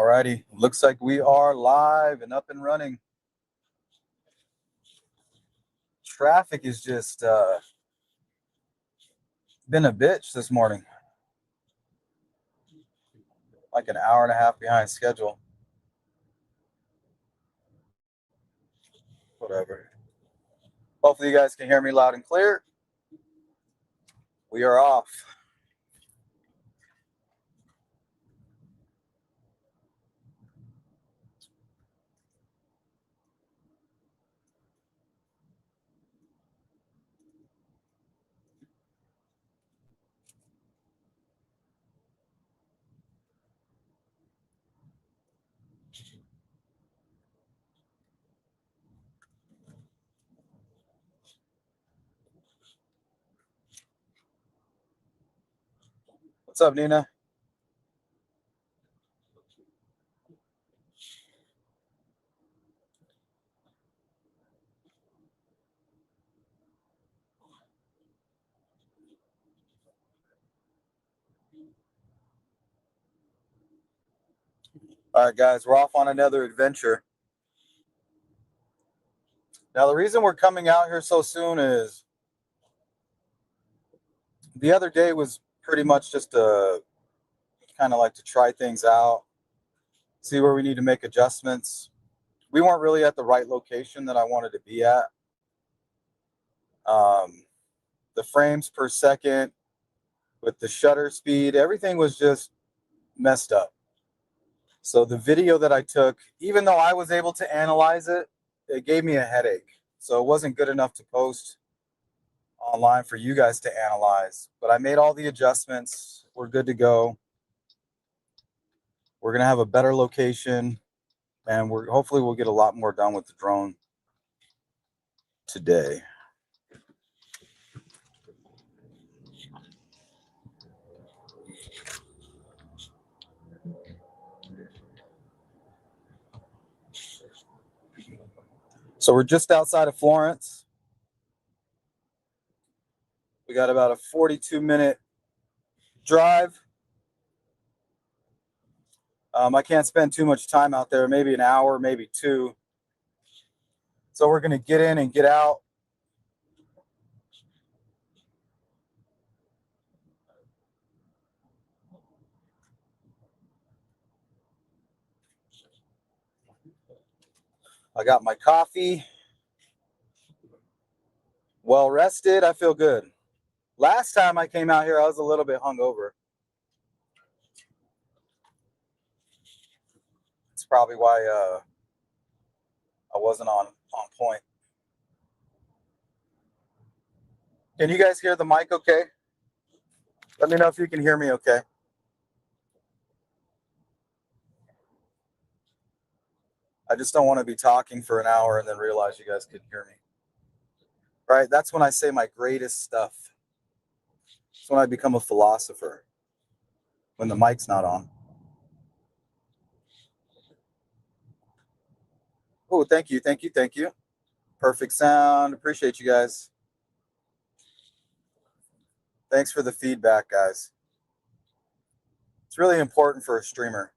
Alrighty, looks like we are live and up and running. Traffic is just been a bitch this morning. Like an hour and a half behind schedule. Whatever. Hopefully you guys can hear me loud and clear. We are off. What's up, Nina? All right, guys, we're off on another adventure. Now, the reason we're coming out here so soon is the other day was pretty much just a kind of like to try things out, see where we need to make adjustments. We weren't really at the right location that I wanted to be at. The frames per second with the shutter speed, everything was just messed up. So the video that I took, even though I was able to analyze it, it gave me a headache. So it wasn't good enough to post online for you guys to analyze. But I made all the adjustments. We're good to go. We're going to have a better location, and hopefully we'll get a lot more done with the drone today. So we're just outside of Florence. We got about a 42-minute drive. I can't spend too much time out there, maybe an hour, maybe two. So we're going to get in and get out. I got my coffee. Well rested. I feel good. Last time I came out here, I was a little bit hungover. It's probably why I wasn't on point. Can you guys hear the mic okay? Let me know if you can hear me okay. I just don't want to be talking for an hour and then realize you guys couldn't hear me. Right? That's when I say my greatest stuff. That's when I become a philosopher. When the mic's not on. Oh, thank you, thank you, thank you. Perfect sound. Appreciate you guys. Thanks for the feedback, guys. It's really important for a streamer.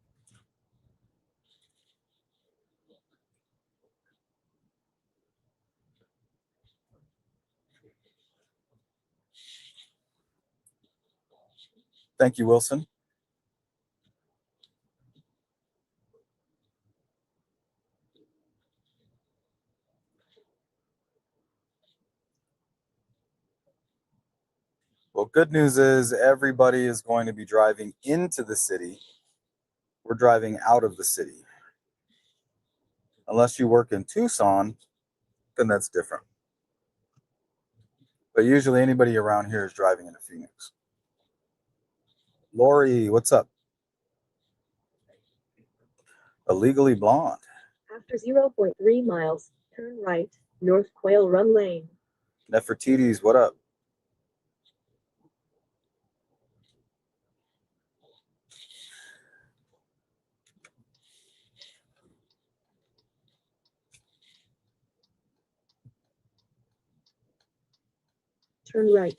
Thank you, Wilson. Well, good news is everybody is going to be driving into the city. We're driving out of the city. Unless you work in Tucson, then that's different. But usually anybody around here is driving into Phoenix. Lori, what's up? Illegally Blonde. After 0.3 miles, turn right, North Quail Run Lane. Nefertiti's, what up? Turn right.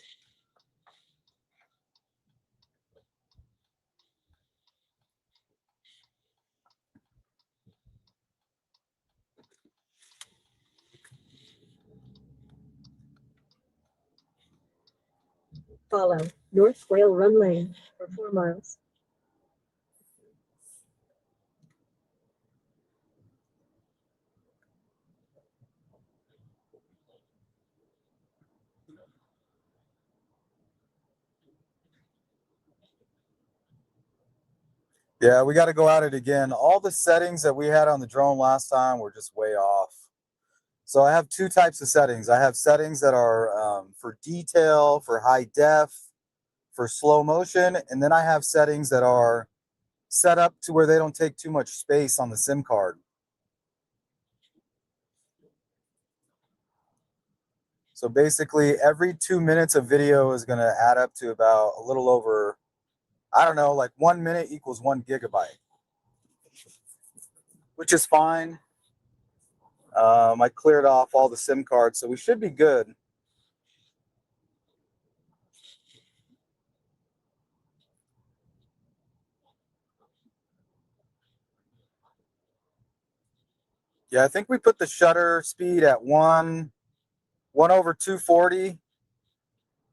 Follow North Quail Run Lane for 4 miles. Yeah, we got to go at it again. All the settings that we had on the drone last time were just way off. So I have two types of settings. I have settings that are for detail, for high def, for slow motion, and then I have settings that are set up to where they don't take too much space on the SIM card. So basically every 2 minutes of video is going to add up to about a little over, I don't know, like 1 minute equals 1 gigabyte, which is fine. I cleared off all the SIM cards, so we should be good. Yeah, I think we put the shutter speed at 1/240,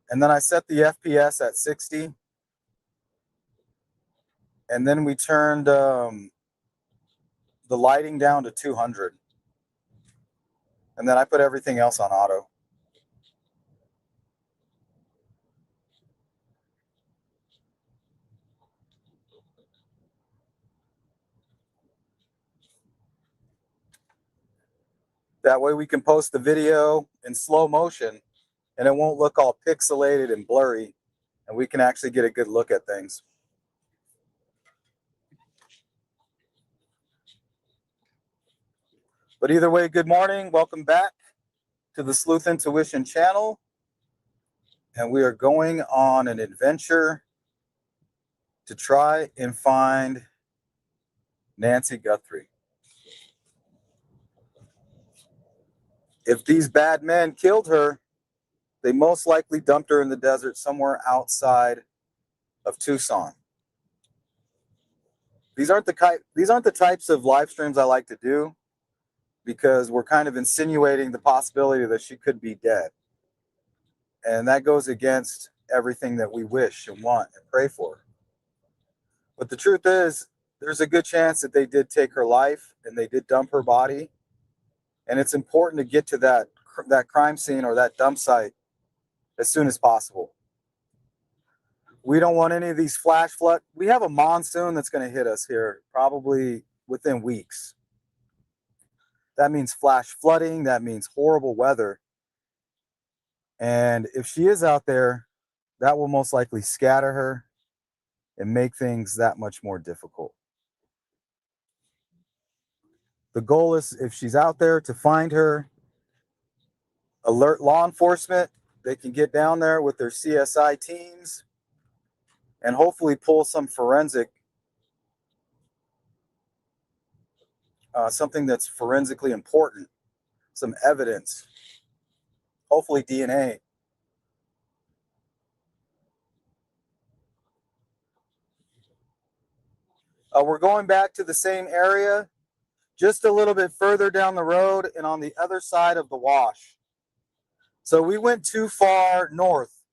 and then I set the FPS at 60, and then we turned the lighting down to 200, and then I put everything else on auto. That way we can post the video in slow motion and it won't look all pixelated and blurry, and we can actually get a good look at things. But either way, good morning. Welcome back to the Sleuth Intuition channel. And we are going on an adventure to try and find Nancy Guthrie. If these bad men killed her, they most likely dumped her in the desert somewhere outside of Tucson. These aren't the types of live streams I like to do, because we're kind of insinuating the possibility that she could be dead. And that goes against everything that we wish and want and pray for. But the truth is, there's a good chance that they did take her life and they did dump her body. And it's important to get to that crime scene or that dump site as soon as possible. We don't want any of these flash flood. We have a monsoon that's going to hit us here probably within weeks. That means flash flooding. That means horrible weather. And if she is out there, that will most likely scatter her and make things that much more difficult. The goal is, if she's out there, to find her, alert law enforcement. They can get down there with their CSI teams and hopefully pull some forensic, something that's forensically important, some evidence, hopefully DNA. We're going back to the same area, just a little bit further down the road and on the other side of the wash. So we went too far north.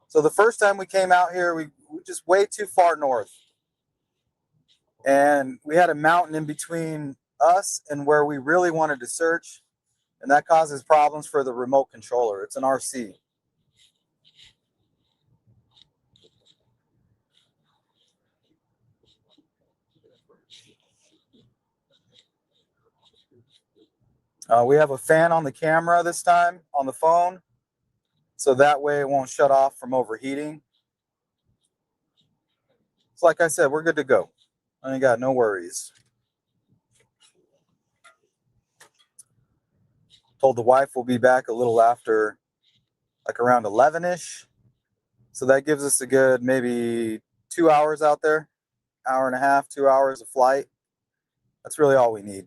So the first time we came out here, we just way too far north. And we had a mountain in between us and where we really wanted to search. And that causes problems for the remote controller. It's an RC. We have a fan on the camera this time, on the phone, so that way it won't shut off from overheating. So like I said, we're good to go. I ain't got no worries. Told the wife we'll be back a little after, like around 11-ish. So that gives us a good maybe 2 hours out there, hour and a half, 2 hours of flight. That's really all we need.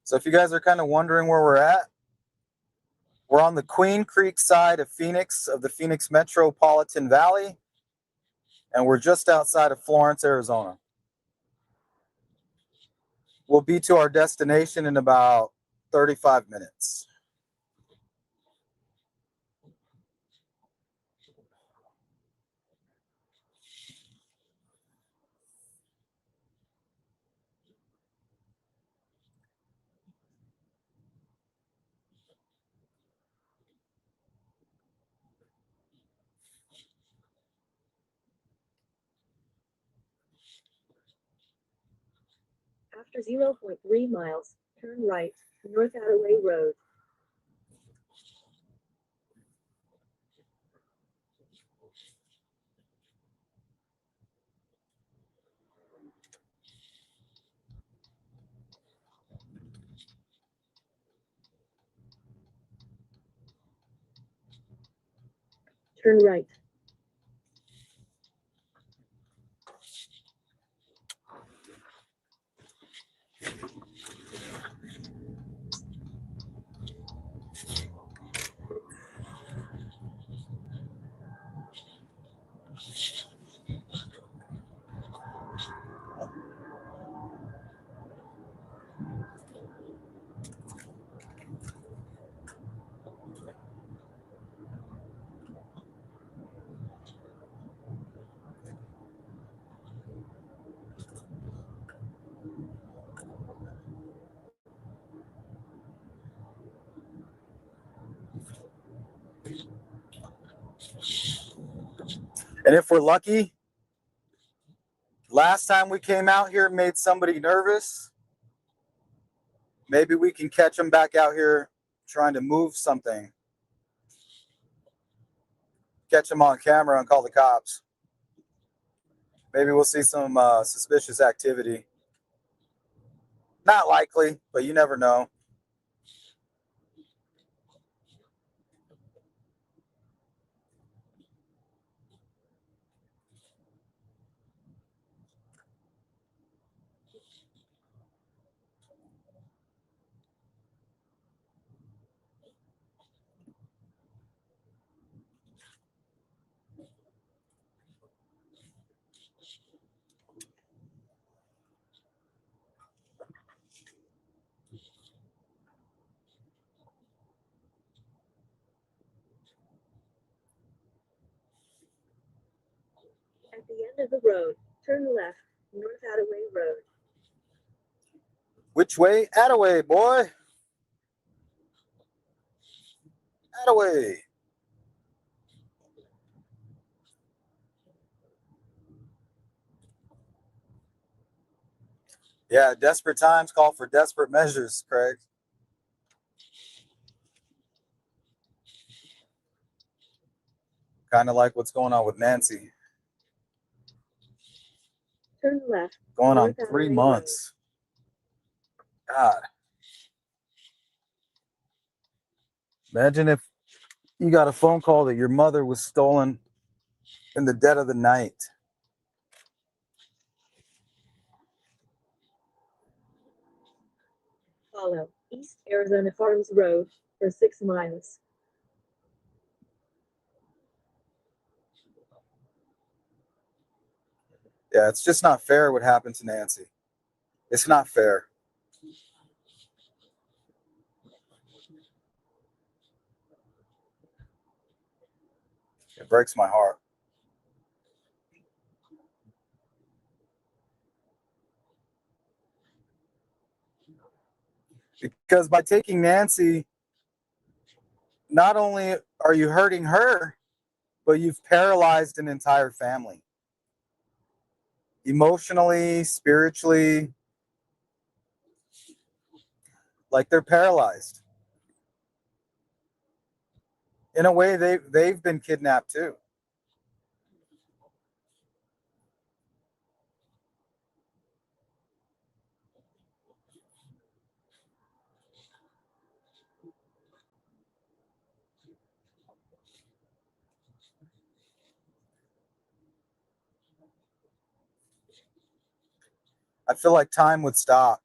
So if you guys are kind of wondering where we're We're on the Queen Creek side of Phoenix, of the Phoenix Metropolitan Valley, and we're just outside of Florence, Arizona. We'll be to our destination in about 35 minutes. After 0.3 miles, turn right, North Attaway Road. Turn right. And if we're lucky, last time we came out here, it made somebody nervous. Maybe we can catch them back out here trying to move something. Catch them on camera and call the cops. Maybe we'll see some suspicious activity. Not likely, but you never know. At the end of the road, turn left, North Attaway Road. Which way? Attaway, boy. Attaway. Yeah, desperate times call for desperate measures, Craig. Kind of like what's going on with Nancy. Turn left. Going on North 3 Attaway months. God. Imagine if you got a phone call that your mother was stolen in the dead of the night. Follow East Arizona Farms Road for 6 miles. Yeah, it's just not fair what happened to Nancy. It's not fair. It breaks my heart. Because by taking Nancy, not only are you hurting her, but you've paralyzed an entire family. Emotionally, spiritually, like they're paralyzed. In a way, they've been kidnapped too. I feel like time would stop.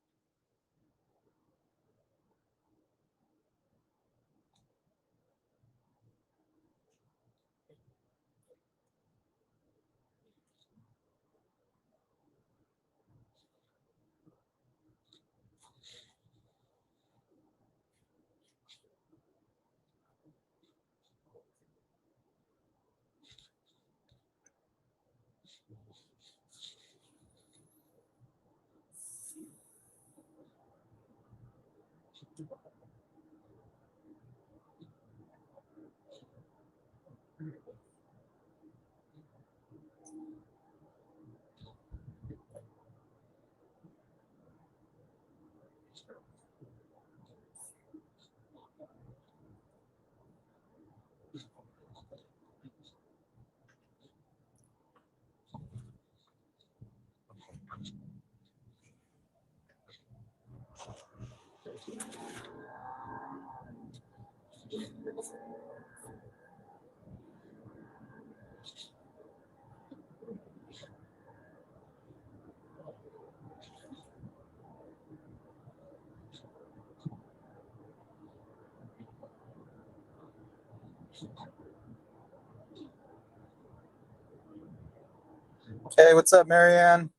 Hey, what's up, Marianne?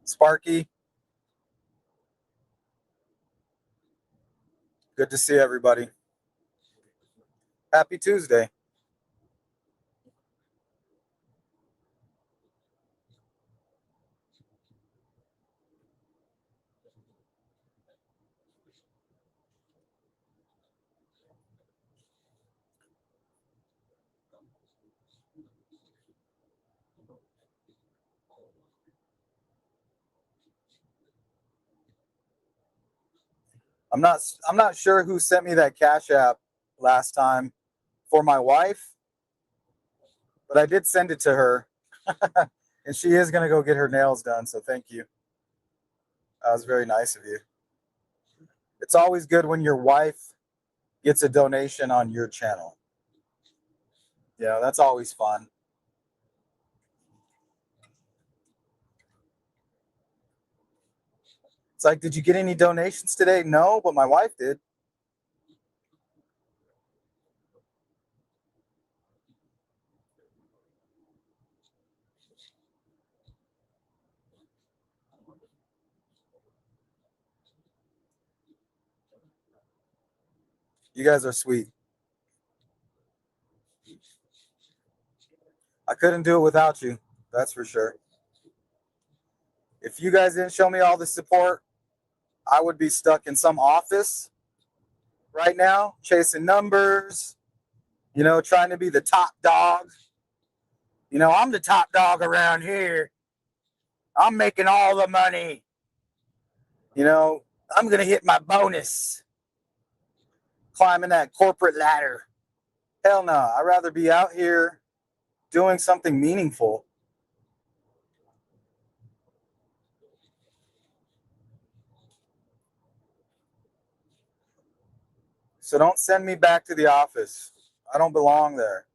Sparky? Good to see everybody. Happy Tuesday. I'm not sure who sent me that Cash App last time for my wife, but I did send it to her. And she is going to go get her nails done, so thank you. That was very nice of you. It's always good when your wife gets a donation on your channel. Yeah, that's always fun. It's like, did you get any donations today? No, but my wife did. You guys are sweet. I couldn't do it without you. That's for sure. If you guys didn't show me all the support, I would be stuck in some office right now, chasing numbers, trying to be the top dog. I'm the top dog around here. I'm making all the money. I'm going to hit my bonus climbing that corporate ladder. Hell no. I'd rather be out here doing something meaningful. So don't send me back to the office. I don't belong there.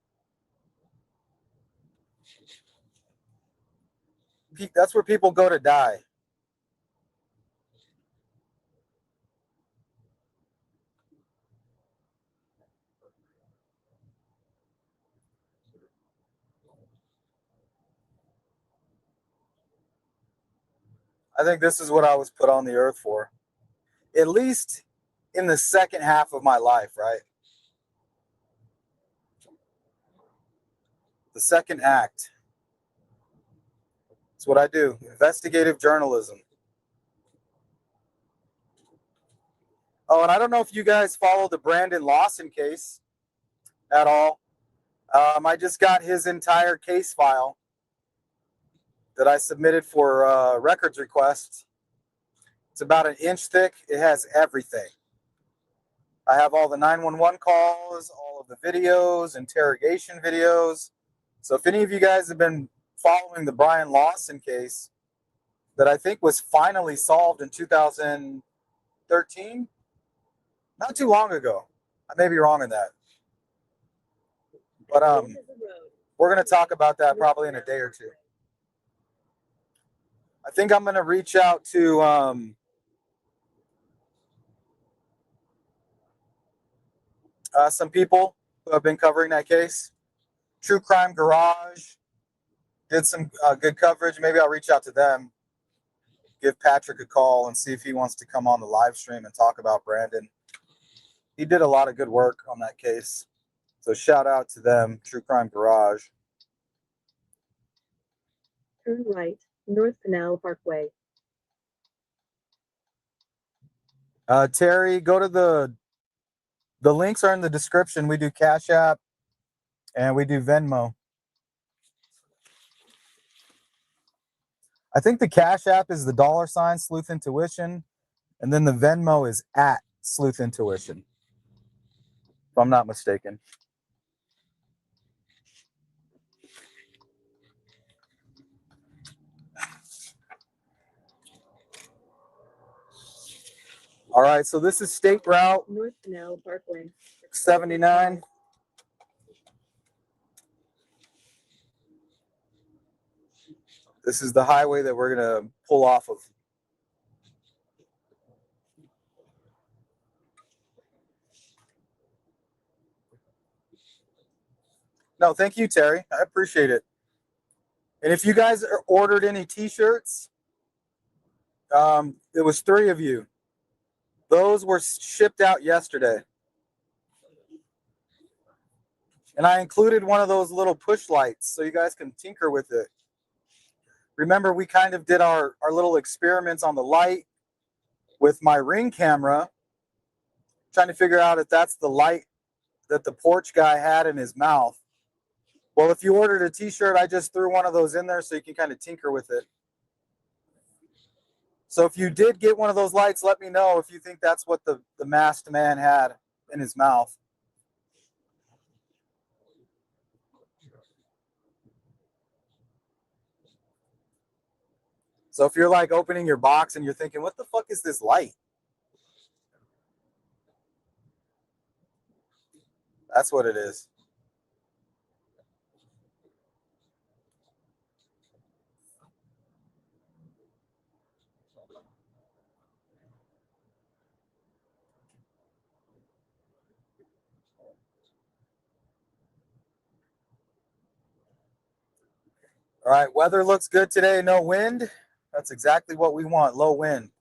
That's where people go to die. I think this is what I was put on the earth for. At least in the second half of my life, right? The second act. It's what I do. Investigative journalism. Oh, and I don't know if you guys follow the Brandon Lawson case at all. I just got his entire case file that I submitted for records requests. It's about an inch thick. It has everything. I have all the 911 calls, all of the videos, interrogation videos. So if any of you guys have been following the Brian Lawson case that I think was finally solved in 2013, not too long ago. I may be wrong in that. But we're going to talk about that probably in a day or two. I think I'm going to reach out to some people who have been covering that case. True Crime Garage did some good coverage. Maybe I'll reach out to them, give Patrick a call, and see if he wants to come on the live stream and talk about Brandon. He did a lot of good work on that case. So shout out to them, True Crime Garage. turn right, North Canal Parkway. Terry, go to the links are in the description. We do Cash App and we do Venmo. I think the Cash App is the $ Sleuth Intuition, and then the Venmo is at Sleuth Intuition, if I'm not mistaken. All right, so this is State Route North Canal Parkway. 79. This is the highway that we're going to pull off of. No, thank you, Terry. I appreciate it. And if you guys ordered any t-shirts, it was 3 of you. Those were shipped out yesterday. And I included one of those little push lights so you guys can tinker with it. Remember, we kind of did our little experiments on the light with my Ring camera, trying to figure out if that's the light that the porch guy had in his mouth. Well, if you ordered a t-shirt, I just threw one of those in there so you can kind of tinker with it. So if you did get one of those lights, let me know if you think that's what the masked man had in his mouth. So if you're like opening your box and you're thinking, what the fuck is this light? That's what it is. All right, weather looks good today. No wind. That's exactly what we want. Low wind.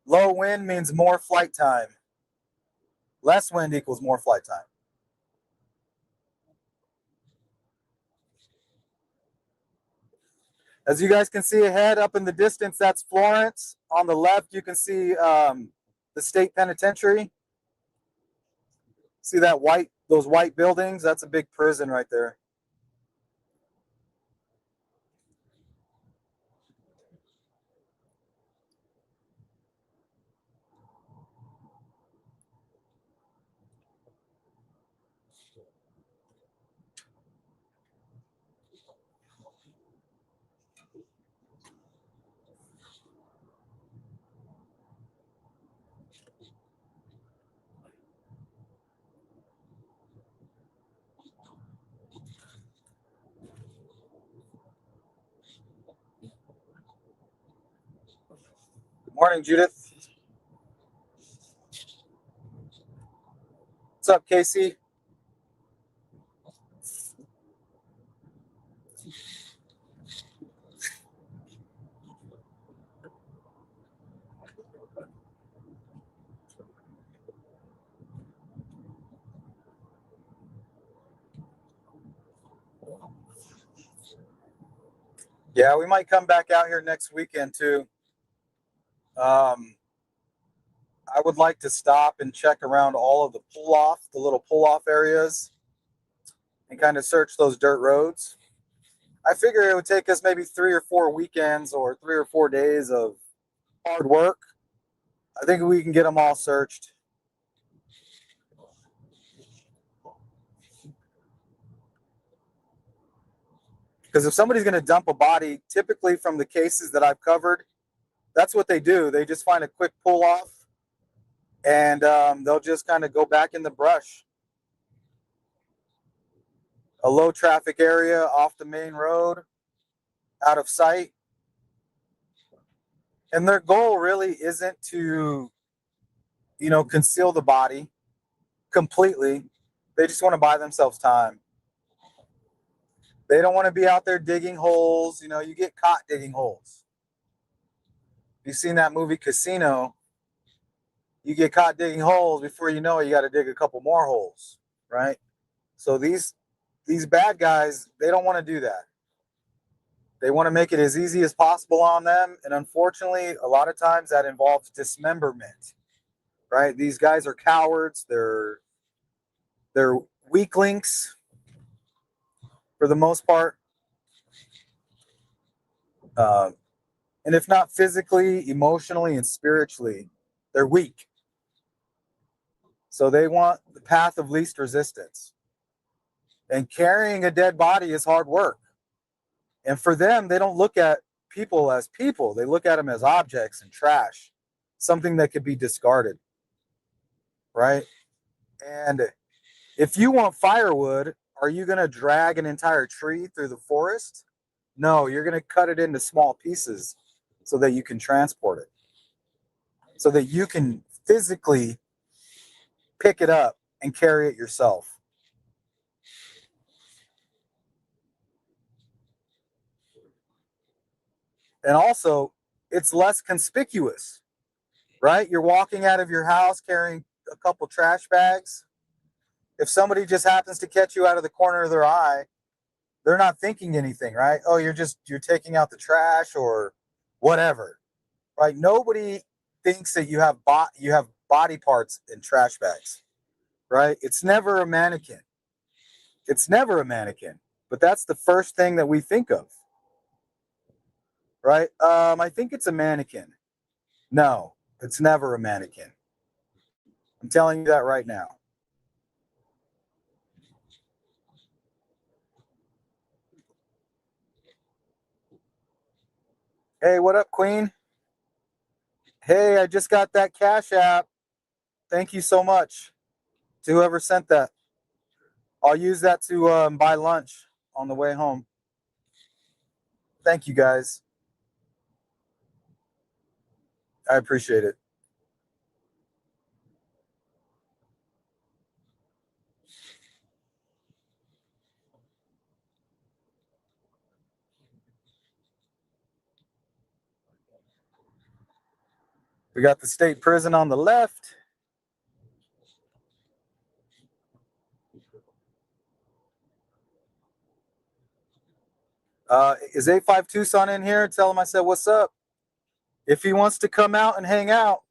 Low wind means more flight time. Less wind equals more flight time. As you guys can see ahead up in the distance, that's Florence. On the left, you can see the state penitentiary. See that those white buildings? That's a big prison right there. Good morning, Judith. What's up, Casey? Yeah, we might come back out here next weekend too. I would like to stop and check around all of the little pull-off areas, and kind of search those dirt roads. I figure it would take us maybe 3 or 4 weekends or 3 or 4 days of hard work. I think we can get them all searched. Because if somebody's going to dump a body, typically from the cases that I've covered, that's what they do. They just find a quick pull off, and they'll just kind of go back in the brush. A low traffic area off the main road, out of sight. And their goal really isn't to, conceal the body completely. They just want to buy themselves time. They don't want to be out there digging holes. You get caught digging holes. You've seen that movie Casino. You get caught digging holes, before you know it, you got to dig a couple more holes, right? So these bad guys, they don't want to do that. They want to make it as easy as possible on them. And unfortunately, a lot of times that involves dismemberment, right? These guys are cowards. They're weaklings for the most part. And if not physically, emotionally, and spiritually, they're weak. So they want the path of least resistance. And carrying a dead body is hard work. And for them, they don't look at people as people. They look at them as objects and trash, something that could be discarded, right? And if you want firewood, are you going to drag an entire tree through the forest? No, you're going to cut it into small pieces so that you can transport it, so that you can physically pick it up and carry it yourself. And also, it's less conspicuous, right? You're walking out of your house carrying a couple trash bags. If somebody just happens to catch you out of the corner of their eye, they're not thinking anything, right? Oh, you're taking out the trash or whatever, right? Nobody thinks that you have body parts in trash bags, right? It's never a mannequin. It's never a mannequin, but that's the first thing that we think of, right? I think it's a mannequin. No, it's never a mannequin. I'm telling you that right now. Hey, what up, Queen? Hey, I just got that Cash App. Thank you so much to whoever sent that. I'll use that to buy lunch on the way home. Thank you, guys. I appreciate it. We got the state prison on the left. Is 85 Tucson in here? Tell him I said, what's up? If he wants to come out and hang out,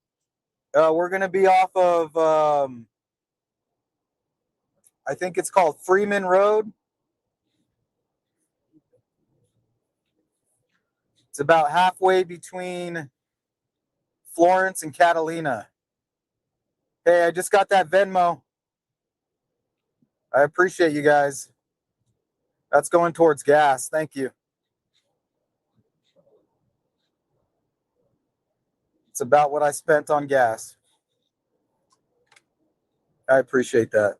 we're going to be off of, I think it's called Freeman Road. It's about halfway between Florence and Catalina. Hey, I just got that Venmo. I appreciate you guys. That's going towards gas. Thank you. It's about what I spent on gas. I appreciate that.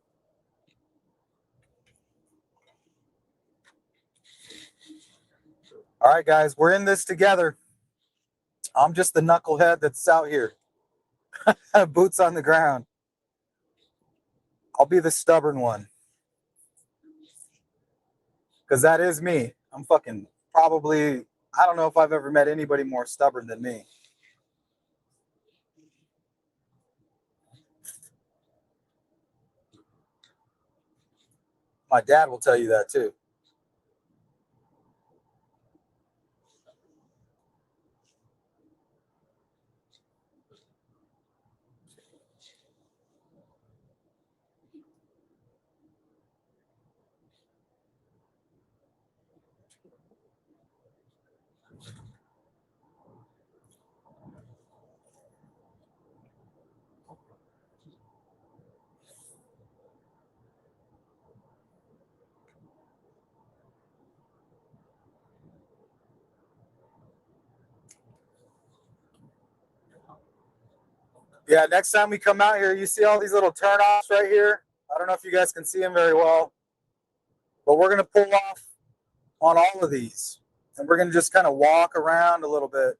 All right, guys, we're in this together. I'm just the knucklehead that's out here. Boots on the ground. I'll be the stubborn one. Because that is me. I'm fucking probably, I don't know if I've ever met anybody more stubborn than me. My dad will tell you that too. Yeah, next time we come out here, you see all these little turnoffs right here? I don't know if you guys can see them very well, but we're going to pull off on all of these. And we're going to just kind of walk around a little bit.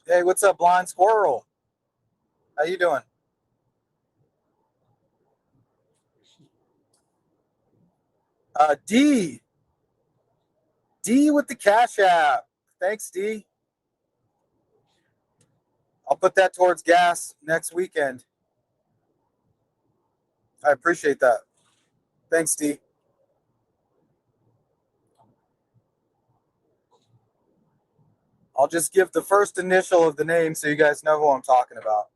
Hey, what's up, Blind Squirrel? How you doing? D with the Cash App. Thanks, D. I'll put that towards gas next weekend. I appreciate that. Thanks, D. I'll just give the first initial of the name so you guys know who I'm talking about.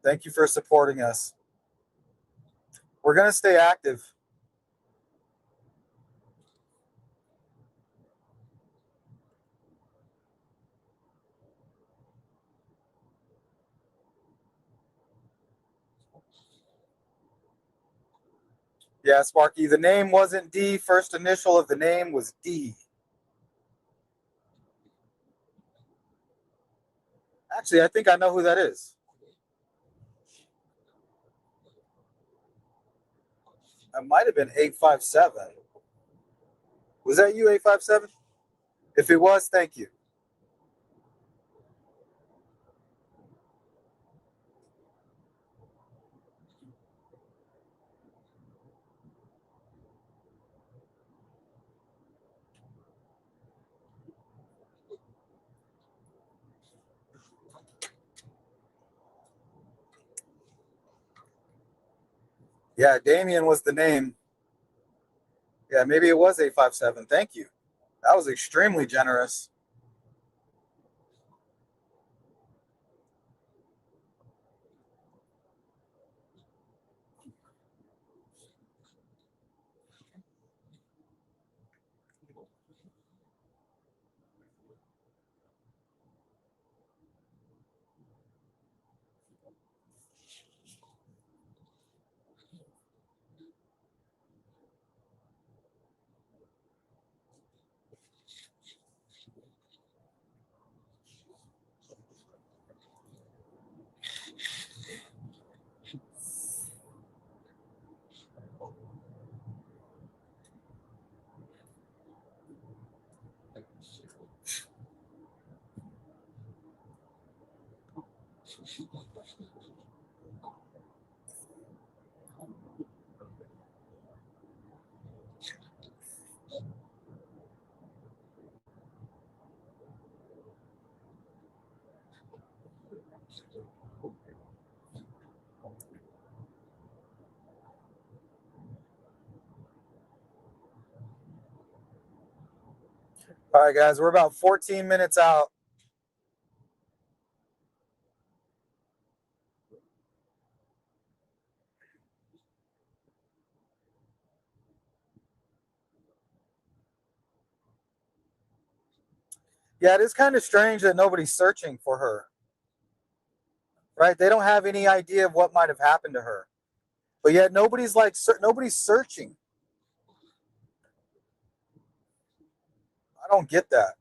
Thank you for supporting us. We're going to stay active. Yeah, Sparky, the name wasn't D. First initial of the name was D. Actually, I think I know who that is. It might have been 857. Was that you, 857? If it was, thank you. Yeah, Damien was the name. Yeah, maybe it was 857. Thank you. That was extremely generous. All right, guys, we're about 14 minutes out. Yeah, it is kind of strange that nobody's searching for her, right? They don't have any idea of what might have happened to her, but yet nobody's nobody's searching. I don't get that.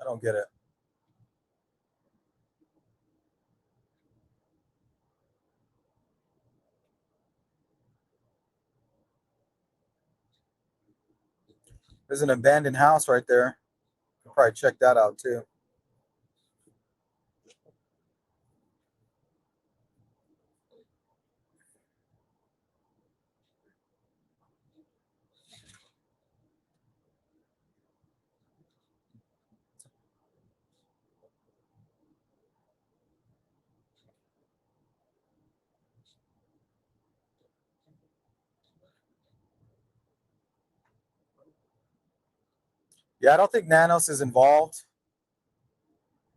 I don't get it. There's an abandoned house right there. I'll probably check that out too. Yeah, I don't think Nanos is involved,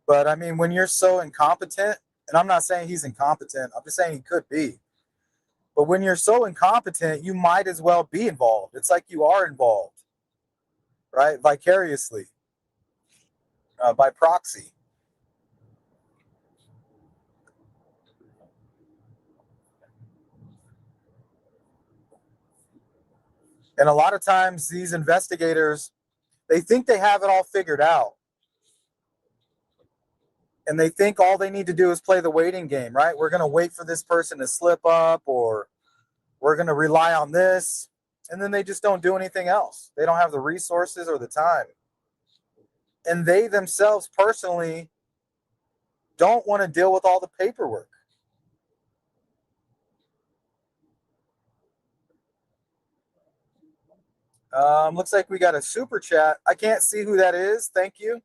but I mean, when you're so incompetent, and I'm not saying he's incompetent, I'm just saying he could be. But when you're so incompetent, you might as well be involved. It's like you are involved, right? Vicariously, by proxy. And a lot of times, these investigators, they think they have it all figured out. And they think all they need to do is play the waiting game, right? We're going to wait for this person to slip up, or we're going to rely on this. And then they just don't do anything else. They don't have the resources or the time. And they themselves personally don't want to deal with all the paperwork. Looks like we got a super chat. I can't see who that is. Thank you.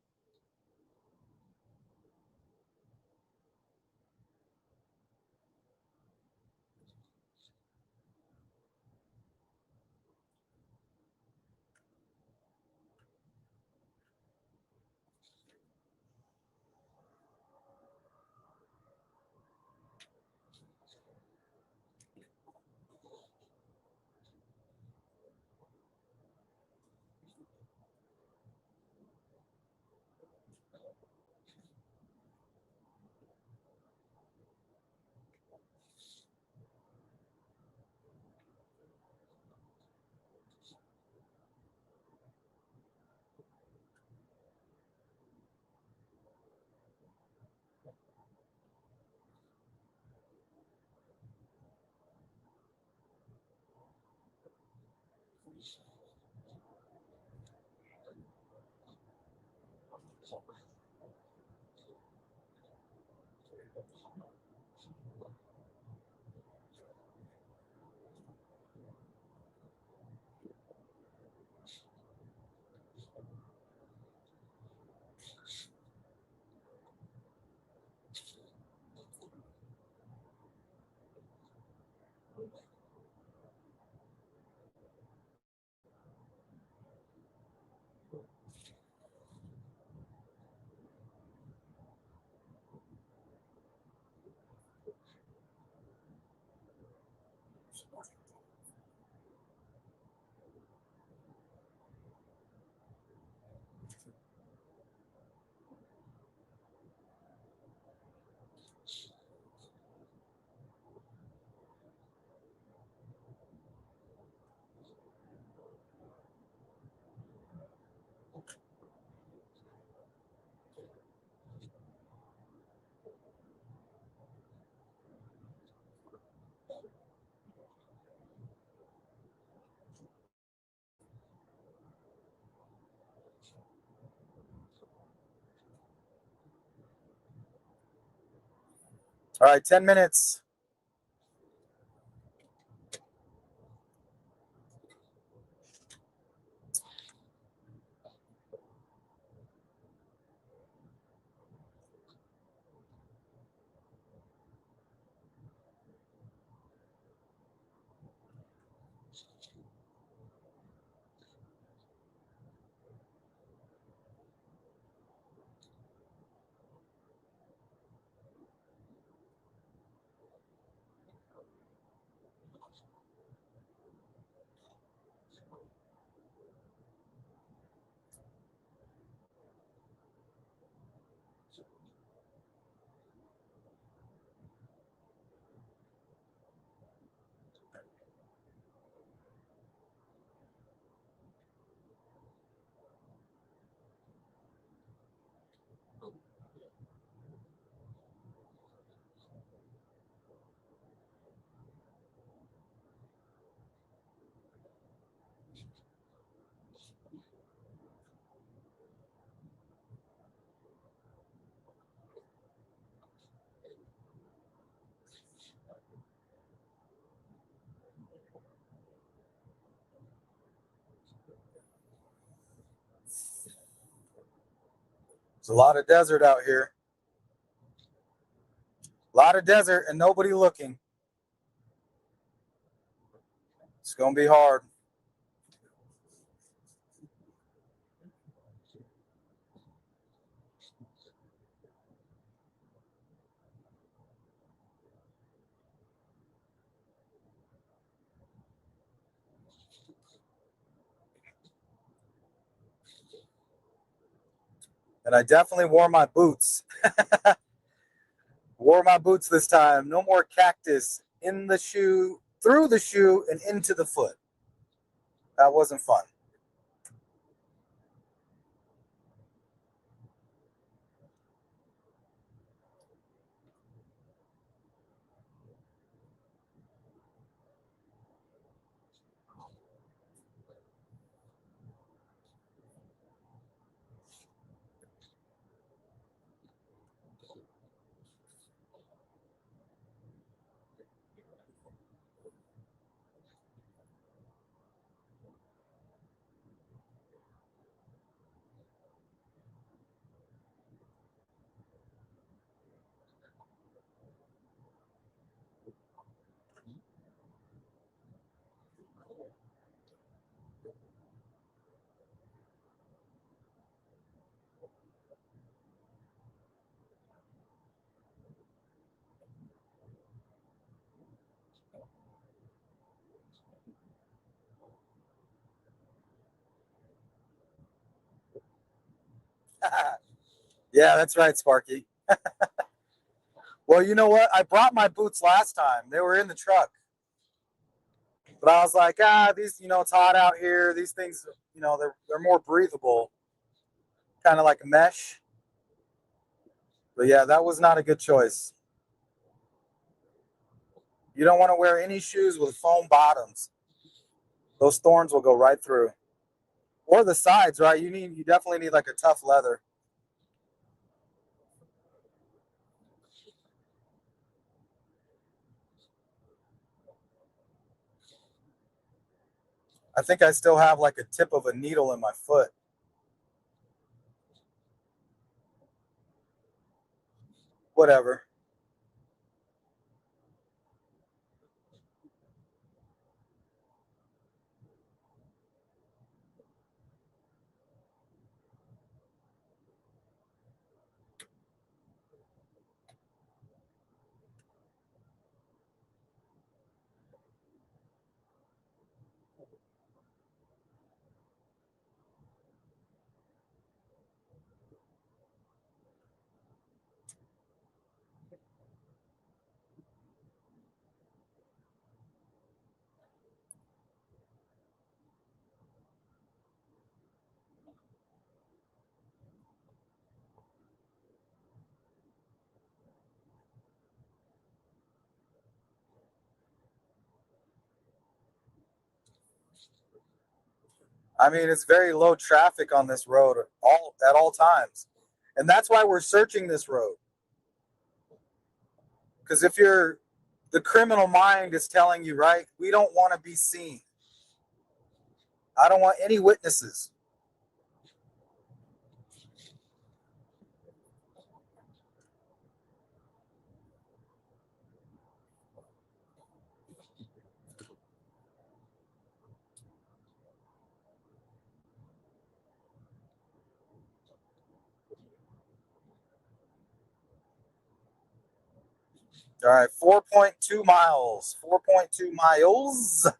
All right, 10 minutes. There's a lot of desert out here. A lot of desert and nobody looking. It's going to be hard. And I definitely wore my boots. Wore my boots this time. No more cactus in the shoe, through the shoe, and into the foot. That wasn't fun. Yeah, that's right, Sparky. Well, you know what? I brought my boots last time. They were in the truck. But I was like, these, it's hot out here. These things, they're more breathable, kind of like a mesh. But yeah, that was not a good choice. You don't want to wear any shoes with foam bottoms. Those thorns will go right through. Or the sides, right? You definitely need like a tough leather. I think I still have like a tip of a needle in my foot. Whatever. I mean, it's very low traffic on this road at all times. And that's why we're searching this road. Because if the criminal mind is telling you, right, we don't want to be seen. I don't want any witnesses. All right, 4.2 miles. 4.2 miles.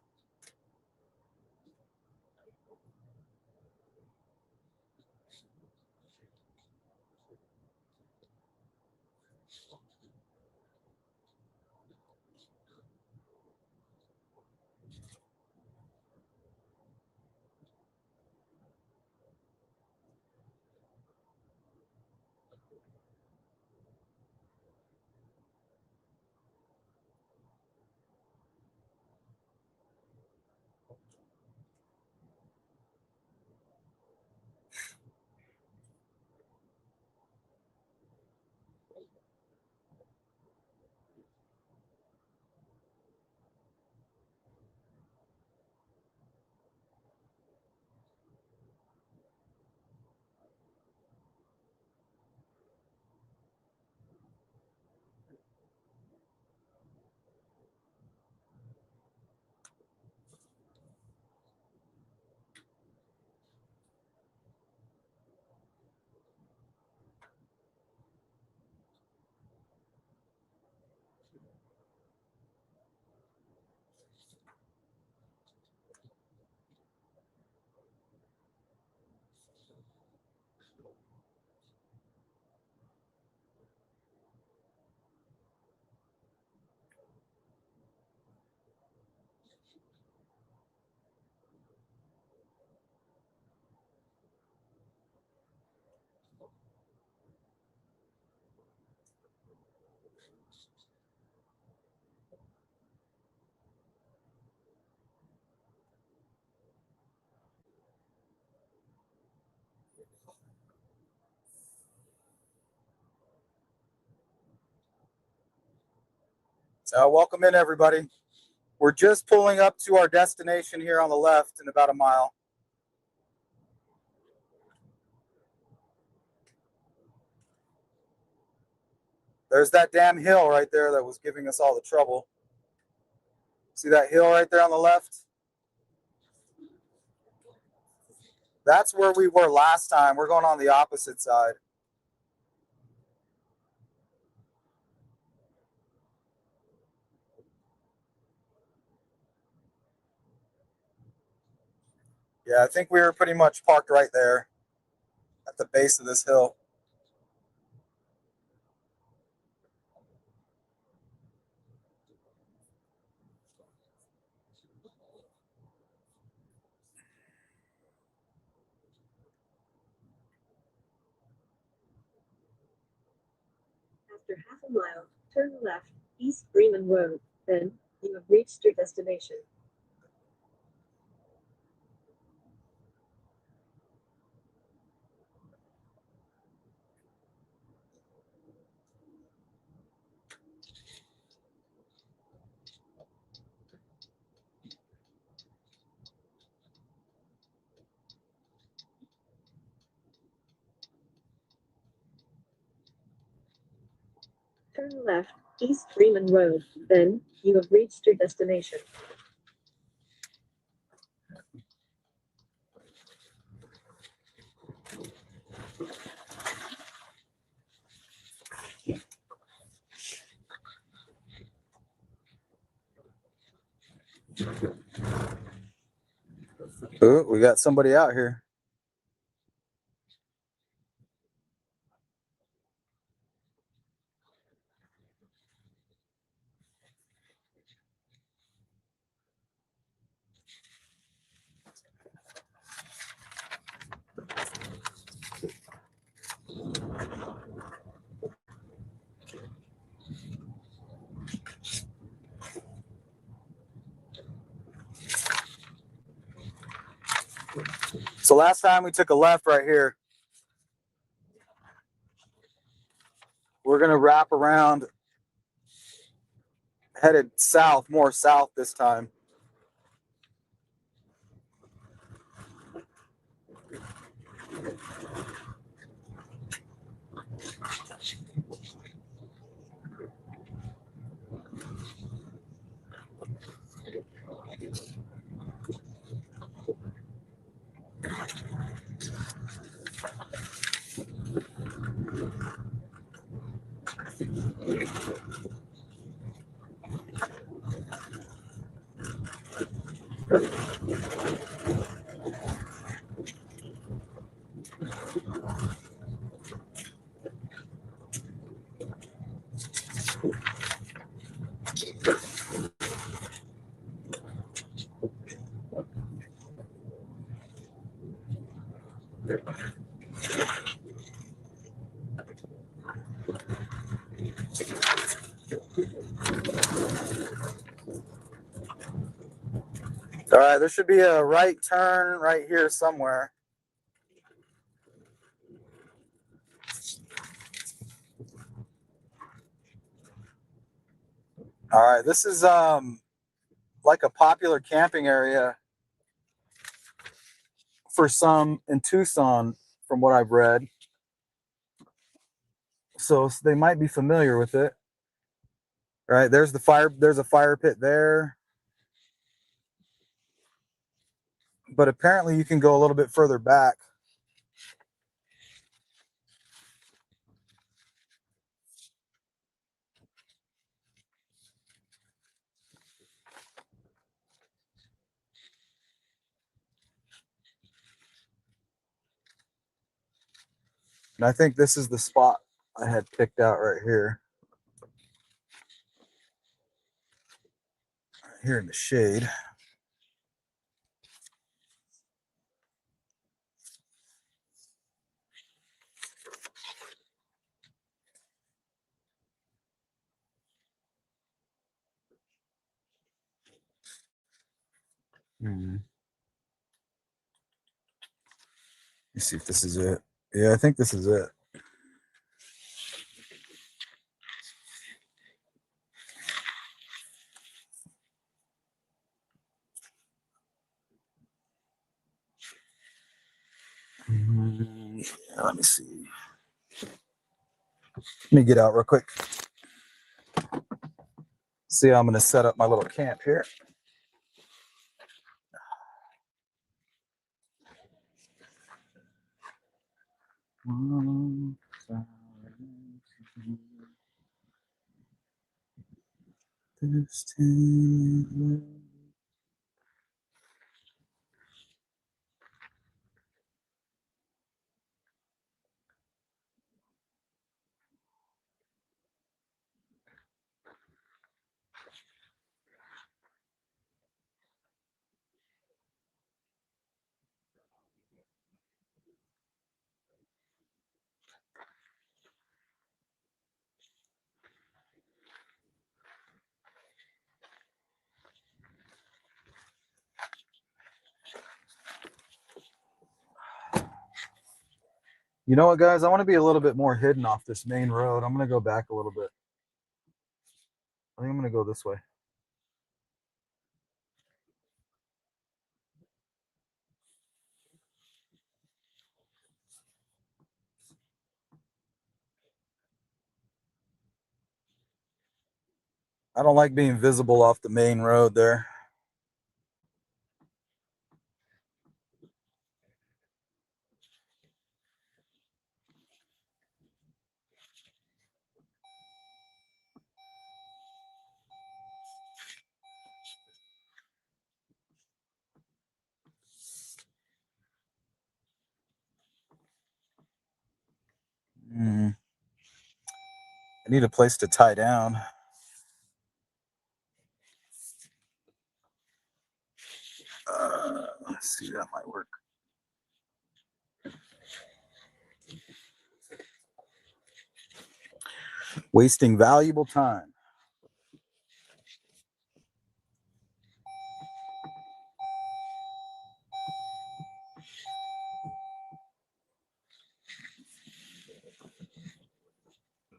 So welcome in, everybody. We're just pulling up to our destination here on the left in about a mile. There's that damn hill right there that was giving us all the trouble. See that hill right there on the left? That's where we were last time. We're going on the opposite side. Yeah, I think we were pretty much parked right there at the base of this hill. After half a mile, turn left, East Bremen Road. Then, you have reached your destination. Turn left, East Bremen Road. Then, you have reached your destination. Oh, we got somebody out here. So last time we took a left right here. We're going to wrap around, headed south, more south this time. All right, there should be a right turn right here somewhere. All right, this is like a popular camping area for some in Tucson, from what I've read. So they might be familiar with it. All right, there's the fire. There's a fire pit there. But apparently you can go a little bit further back. And I think this is the spot I had picked out right here. Here in the shade. Let me see if this is it. Yeah, I think this is it. Yeah, let me see. Let me get out real quick. See how I'm going to set up my little camp here. You know what, guys? I want to be a little bit more hidden off this main road. I'm going to go back a little bit. I think I'm going to go this way. I don't like being visible off the main road there. I need a place to tie down. Let's see, that might work. Wasting valuable time.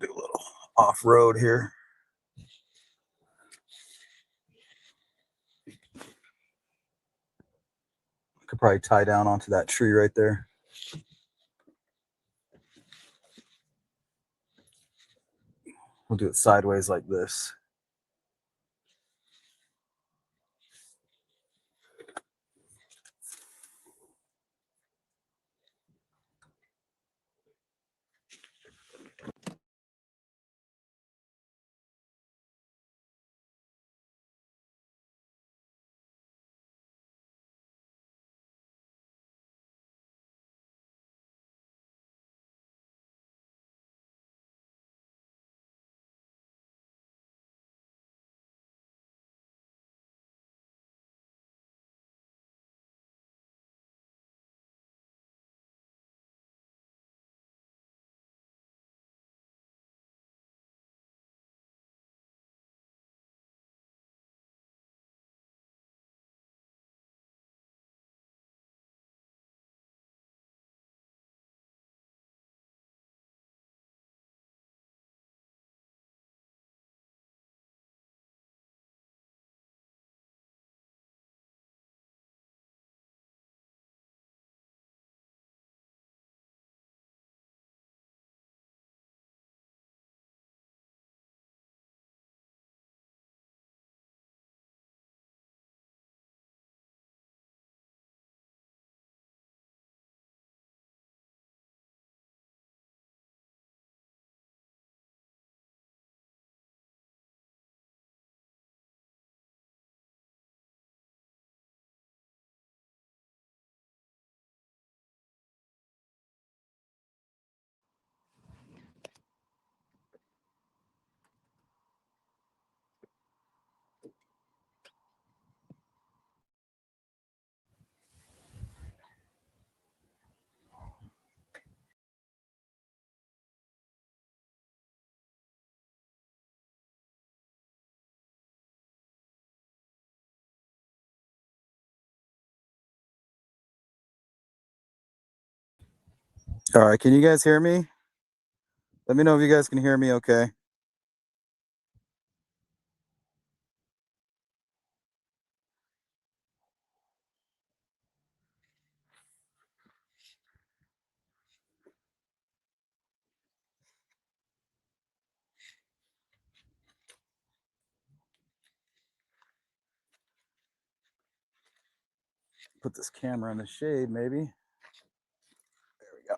Do a little off-road here. Could probably tie down onto that tree right there. We'll do it sideways like this. All right, can you guys hear me? Let me know if you guys can hear me okay. Put this camera in the shade, maybe. There we go.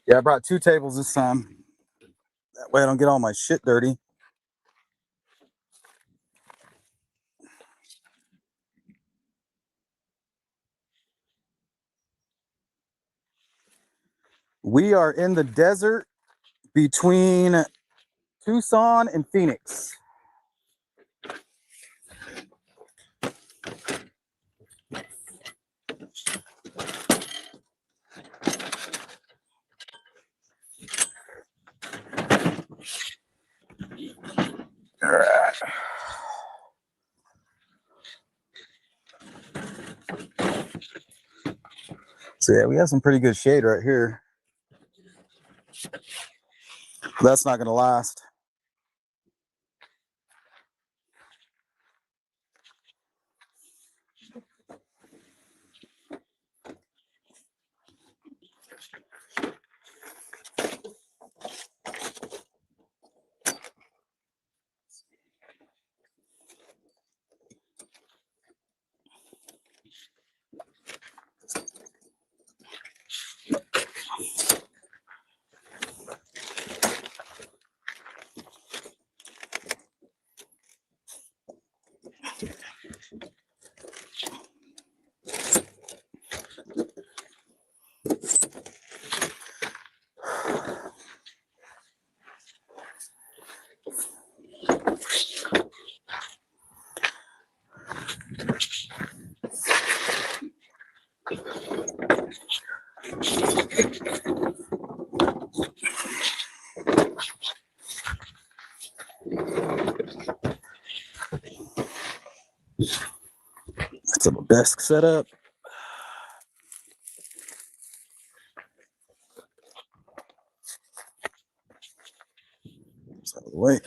Yeah, I brought 2 tables this time. That way I don't get all my shit dirty. We are in the desert between Tucson and Phoenix. All right. So yeah, we have some pretty good shade right here. That's not gonna last. That's a little desk setup. Out of the way.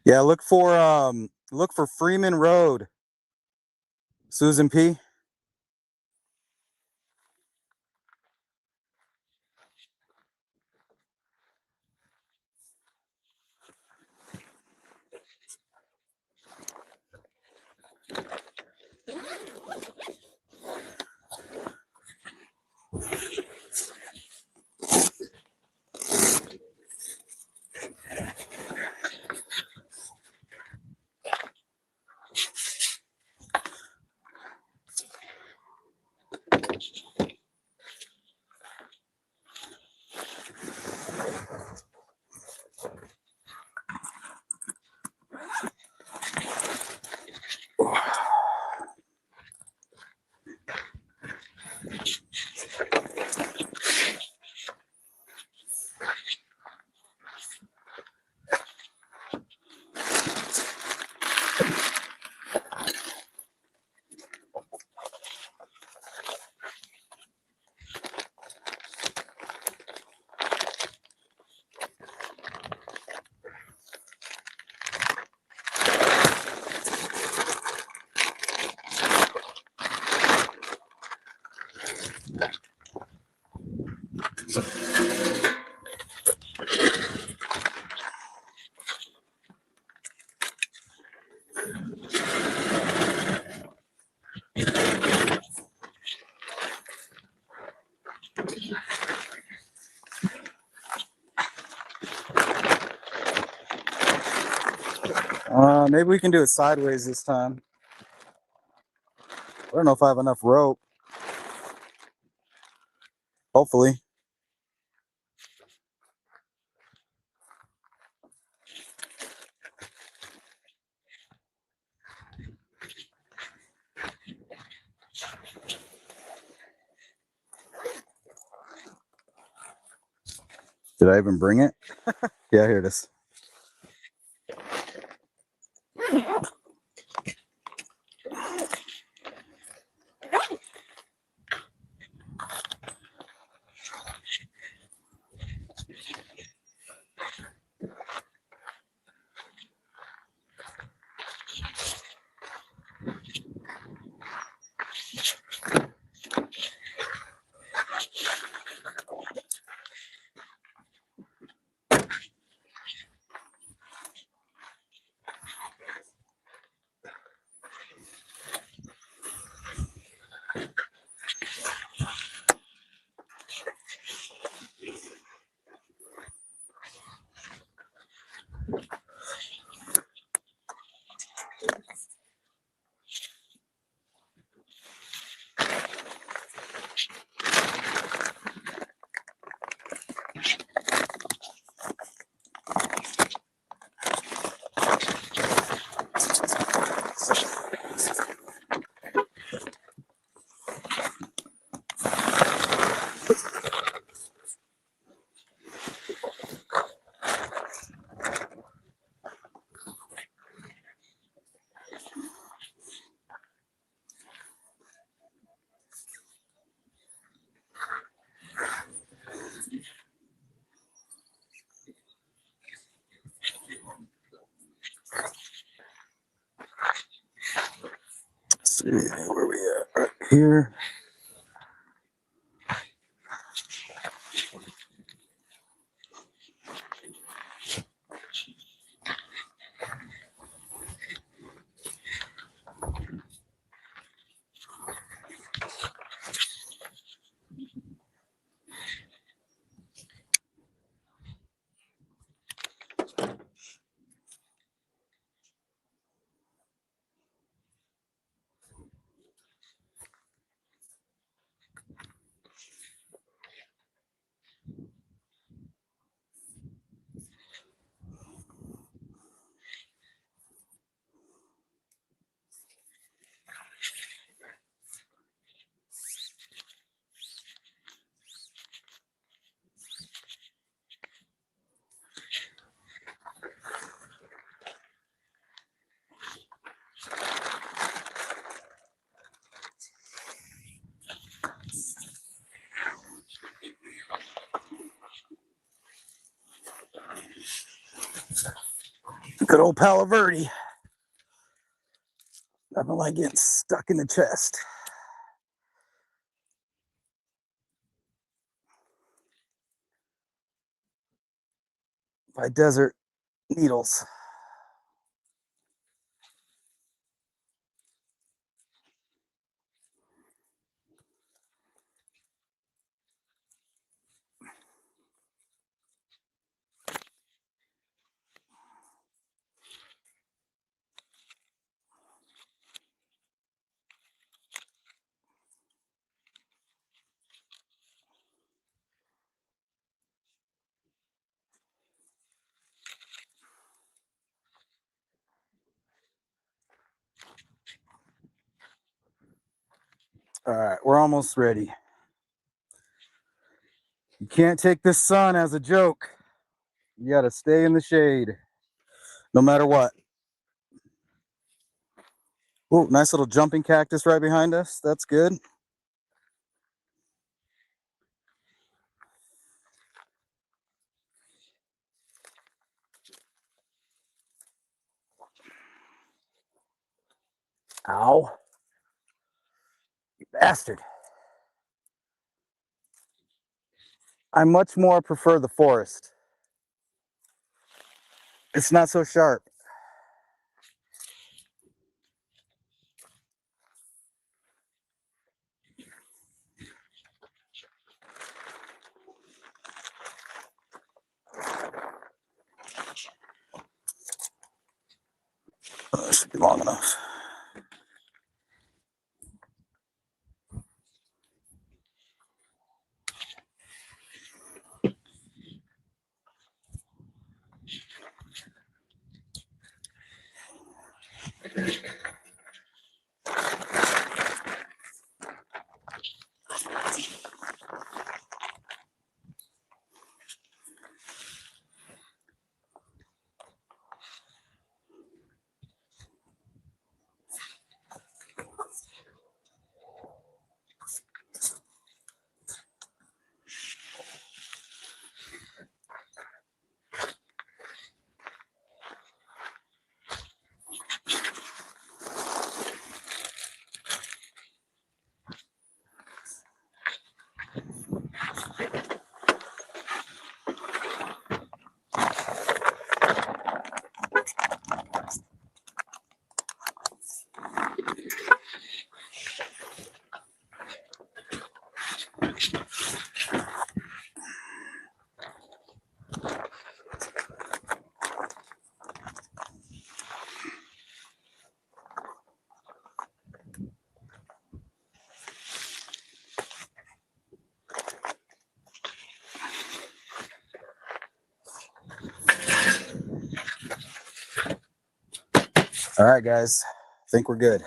Yeah, look for Freeman Road. Susan P. Maybe we can do it sideways this time. I don't know if I have enough rope. Hopefully. Did I even bring it? Yeah, here it is. see where we at. Right here. Good old Palo Verde. Nothing like getting stuck in the chest. By desert needles. All right, we're almost ready. You can't take this sun as a joke. You gotta stay in the shade, no matter what. Oh, nice little jumping cactus right behind us. That's good. Ow. You bastard. I much more prefer the forest. It's not so sharp. Oh, this should be long enough. All right, guys. I think we're good.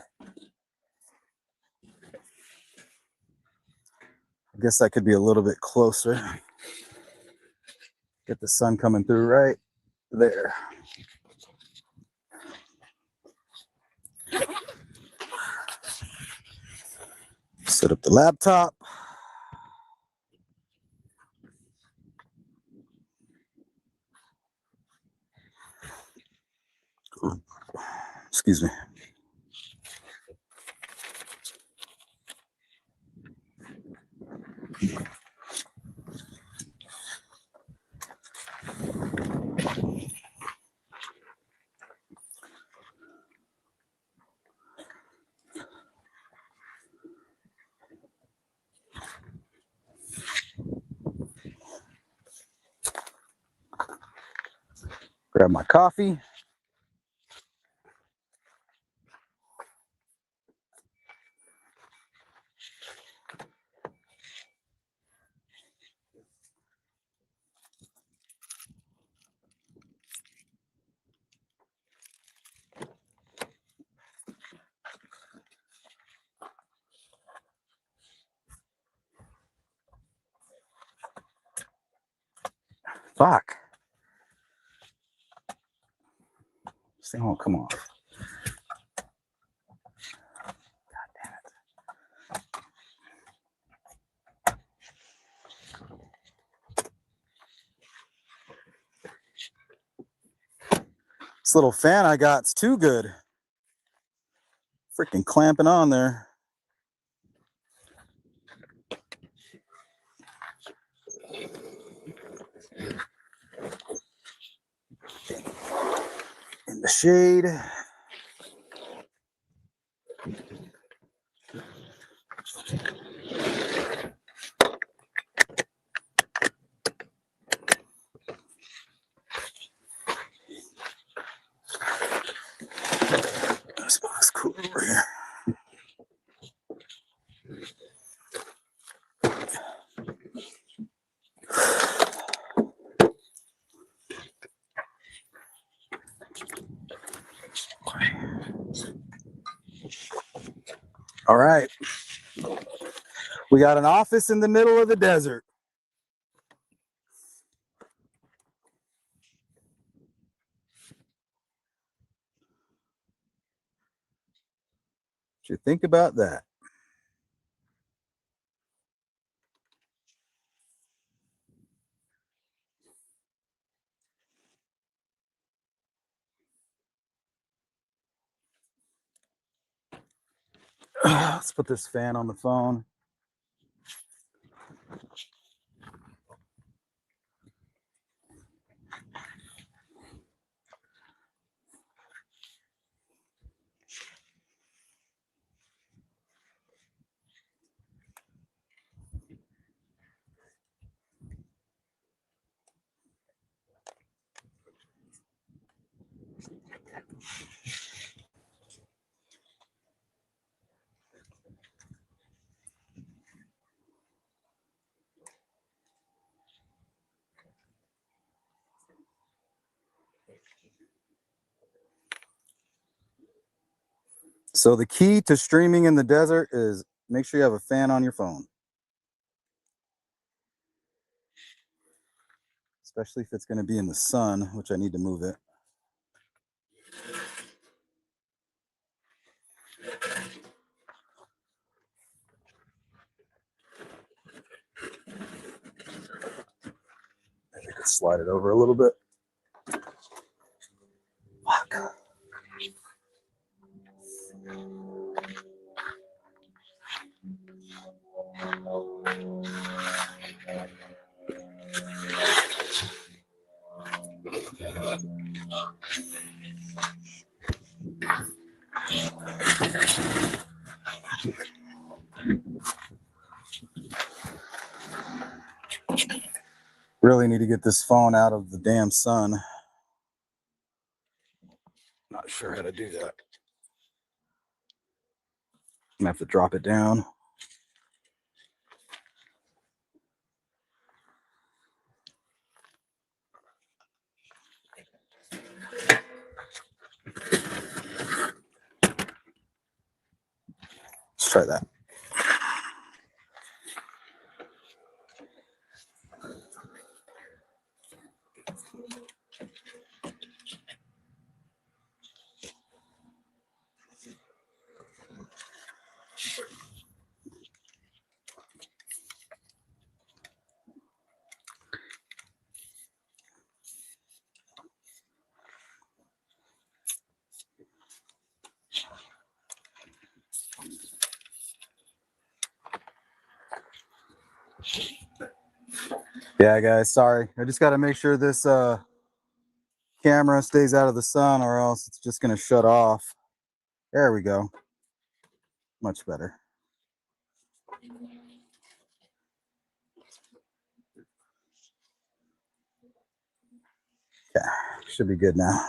I guess I could be a little bit closer. Get the sun coming through right there. Set up the laptop. Excuse me. Grab my coffee. Fuck. This thing won't come off. God damn it. This little fan I got's too good. Freaking clamping on there. In the shade. This box cool over here. All right. We got an office in the middle of the desert. What you think about that? Let's put this fan on the phone. So the key to streaming in the desert is make sure you have a fan on your phone. Especially if it's going to be in the sun, which I need to move it. Maybe I could slide it over a little bit. Fuck. Really need to get this phone out of the damn sun. Not sure how to do that. I'm gonna have to drop it down. Let's try that. Yeah, guys, sorry. I just got to make sure this camera stays out of the sun or else it's just going to shut off. There we go. Much better. Okay. should be good now.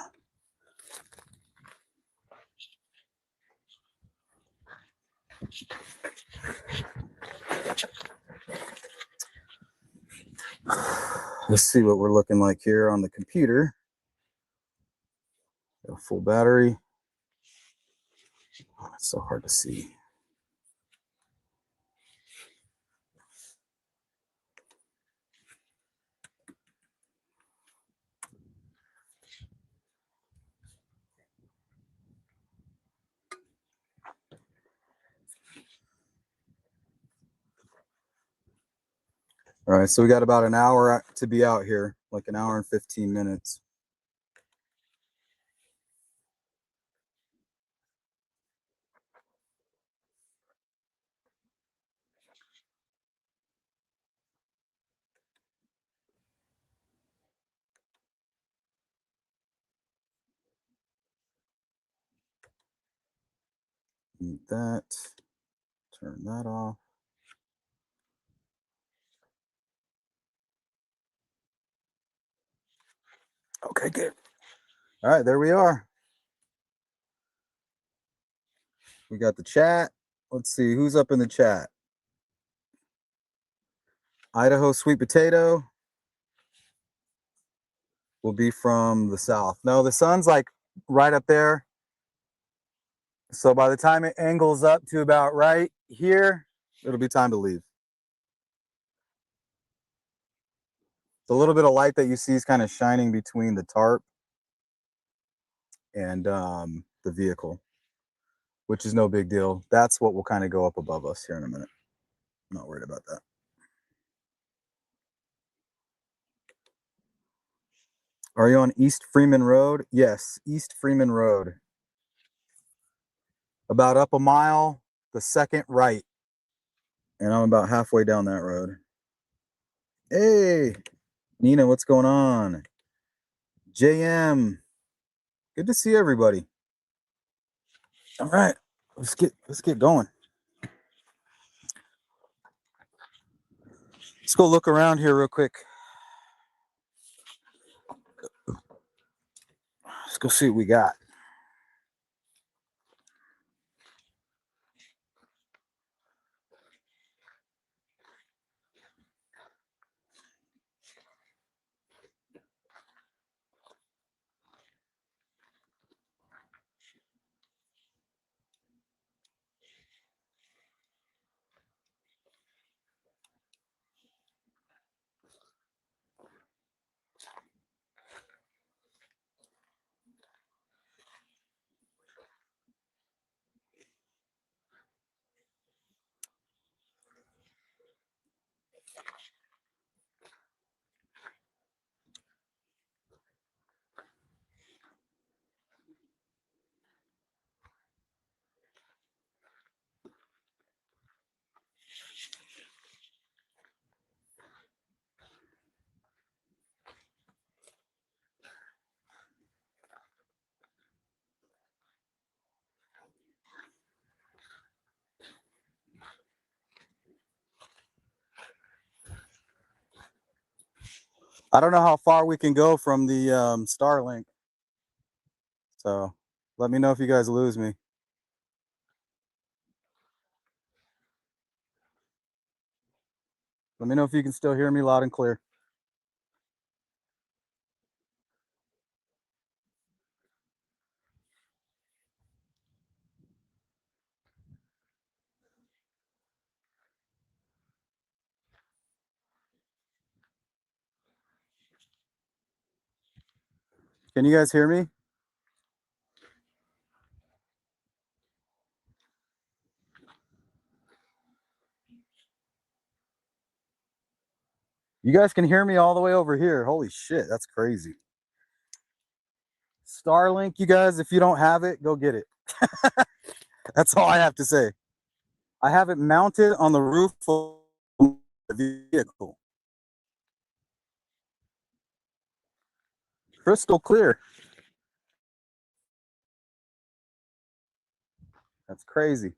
Let's see what we're looking like here on the computer. Got a full battery. Oh, it's so hard to see. All right, so we got about an hour to be out here, like an hour and 15 minutes. Mute that, turn that off. Okay, good. All right, there we are. We got the chat. Let's see who's up in the chat. Idaho sweet potato will be from the south. No, the sun's like right up there. So by the time it angles up to about right here, it'll be time to leave. The little bit of light that you see is kind of shining between the tarp and the vehicle, which is no big deal. That's what will kind of go up above us here in a minute. I'm not worried about that. Are you on East Freeman Road? Yes, East Freeman Road. About up a mile, the second right. And I'm about halfway down that road. Hey, Nina, what's going on? JM, good to see everybody. All right, let's get going. Let's go look around here real quick. Let's go see what we got. I don't know how far we can go from the Starlink. So let me know if you guys lose me. Let me know if you can still hear me loud and clear. Can you guys hear me? You guys can hear me all the way over here. Holy shit, that's crazy. Starlink, you guys, if you don't have it, go get it. That's all I have to say. I have it mounted on the roof of the vehicle. Crystal clear. That's crazy.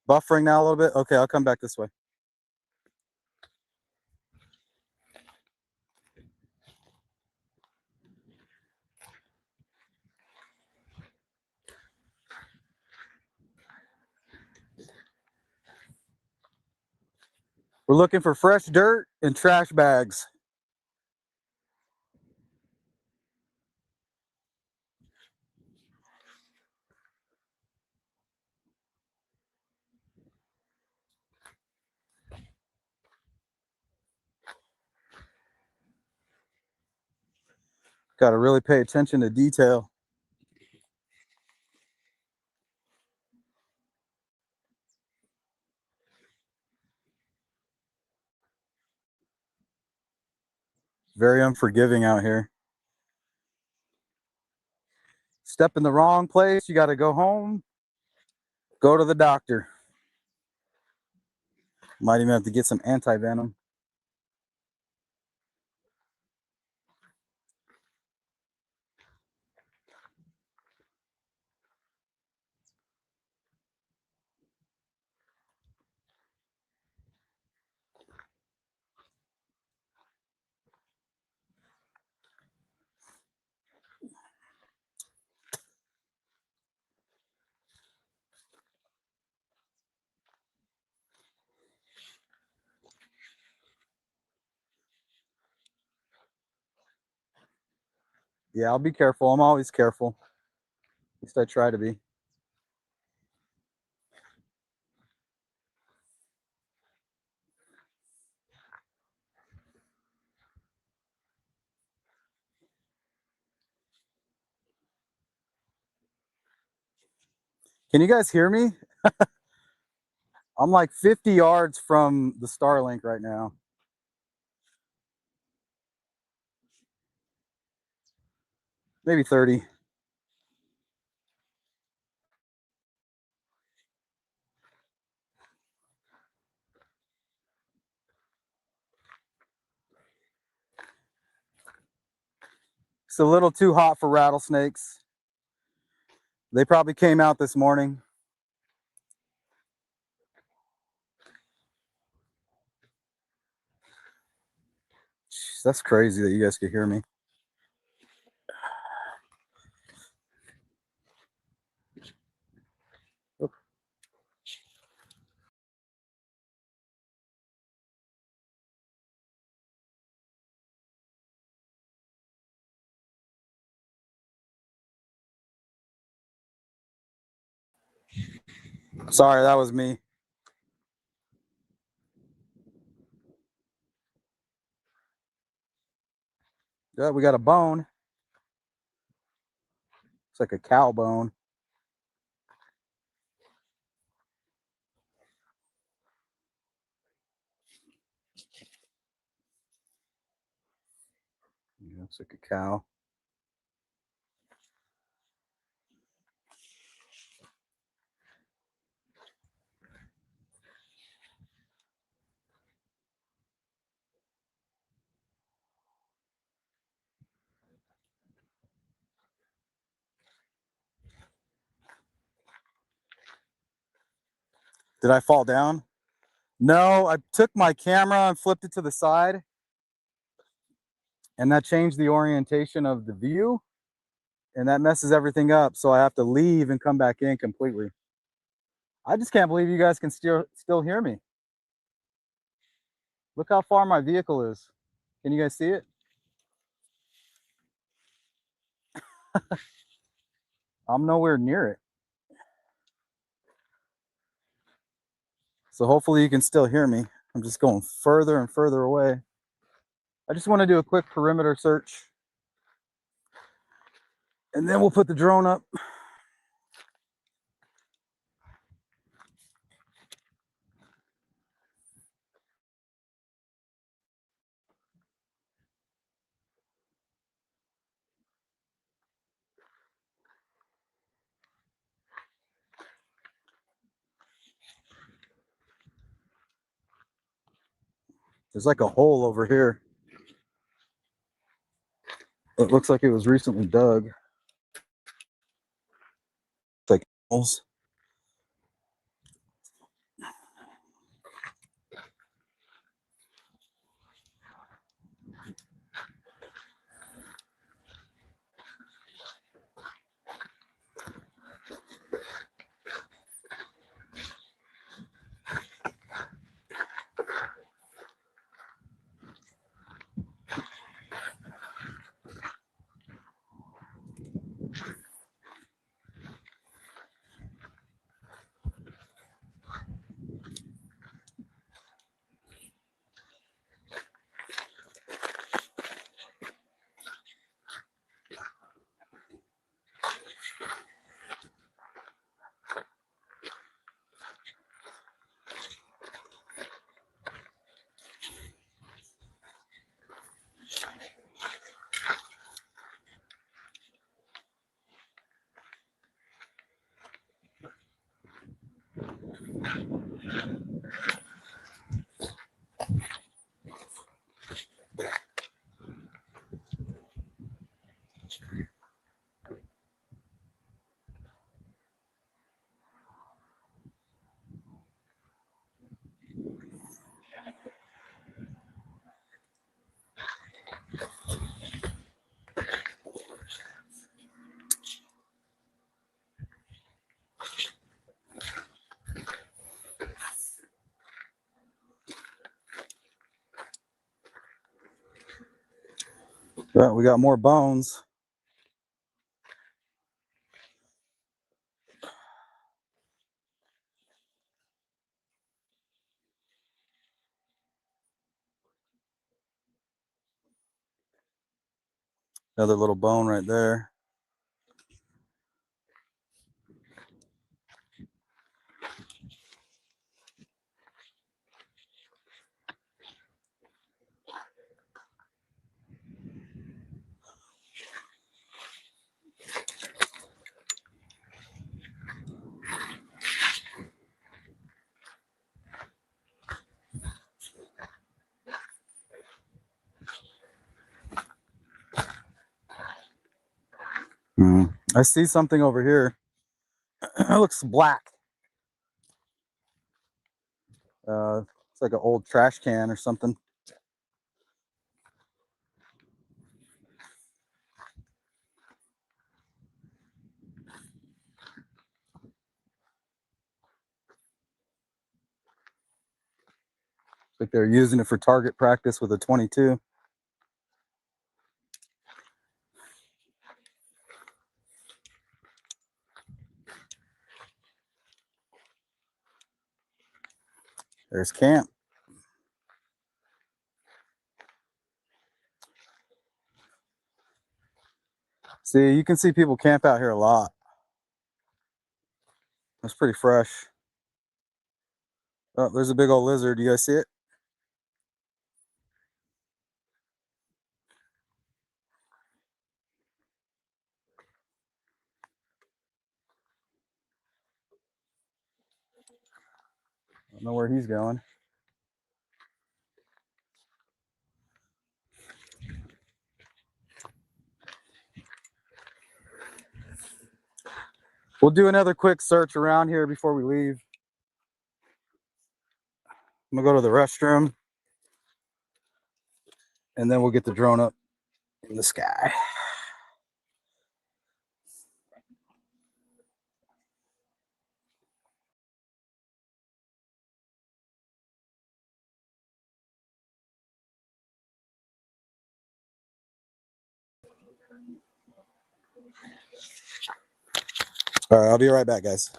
Buffering now a little bit? Okay, I'll come back this way. We're looking for fresh dirt and trash bags. Got to really pay attention to detail. Very unforgiving out here. Step in the wrong place, you got to go home, go to the doctor. Might even have to get some anti-venom. Yeah, I'll be careful. I'm always careful. At least I try to be. Can you guys hear me? I'm like 50 yards from the Starlink right now. Maybe 30. It's a little too hot for rattlesnakes. They probably came out this morning. Jeez, that's crazy that you guys could hear me. Sorry, that was me. Yeah, we got a bone. It's like a cow bone. Yeah, it's like a cow. Did I fall down? No, I took my camera and flipped it to the side, and that changed the orientation of the view, and that messes everything up. So I have to leave and come back in completely. I just can't believe you guys can still hear me. Look how far my vehicle is. Can you guys see it? I'm nowhere near it. So hopefully you can still hear me. I'm just going further and further away. I just want to do a quick perimeter search, and then we'll put the drone up. There's like a hole over here. It looks like it was recently dug. It's like holes. Well, we got more bones. Another little bone right there. I see something over here. It looks black. It's like an old trash can or something. Like they're using it for target practice with a 22. There's camp. See, you can see people camp out here a lot. That's pretty fresh. Oh, there's a big old lizard. You guys see it? I don't know where he's going. We'll do another quick search around here before we leave. I'm gonna go to the restroom and then we'll get the drone up in the sky. All right, I'll be right back, guys.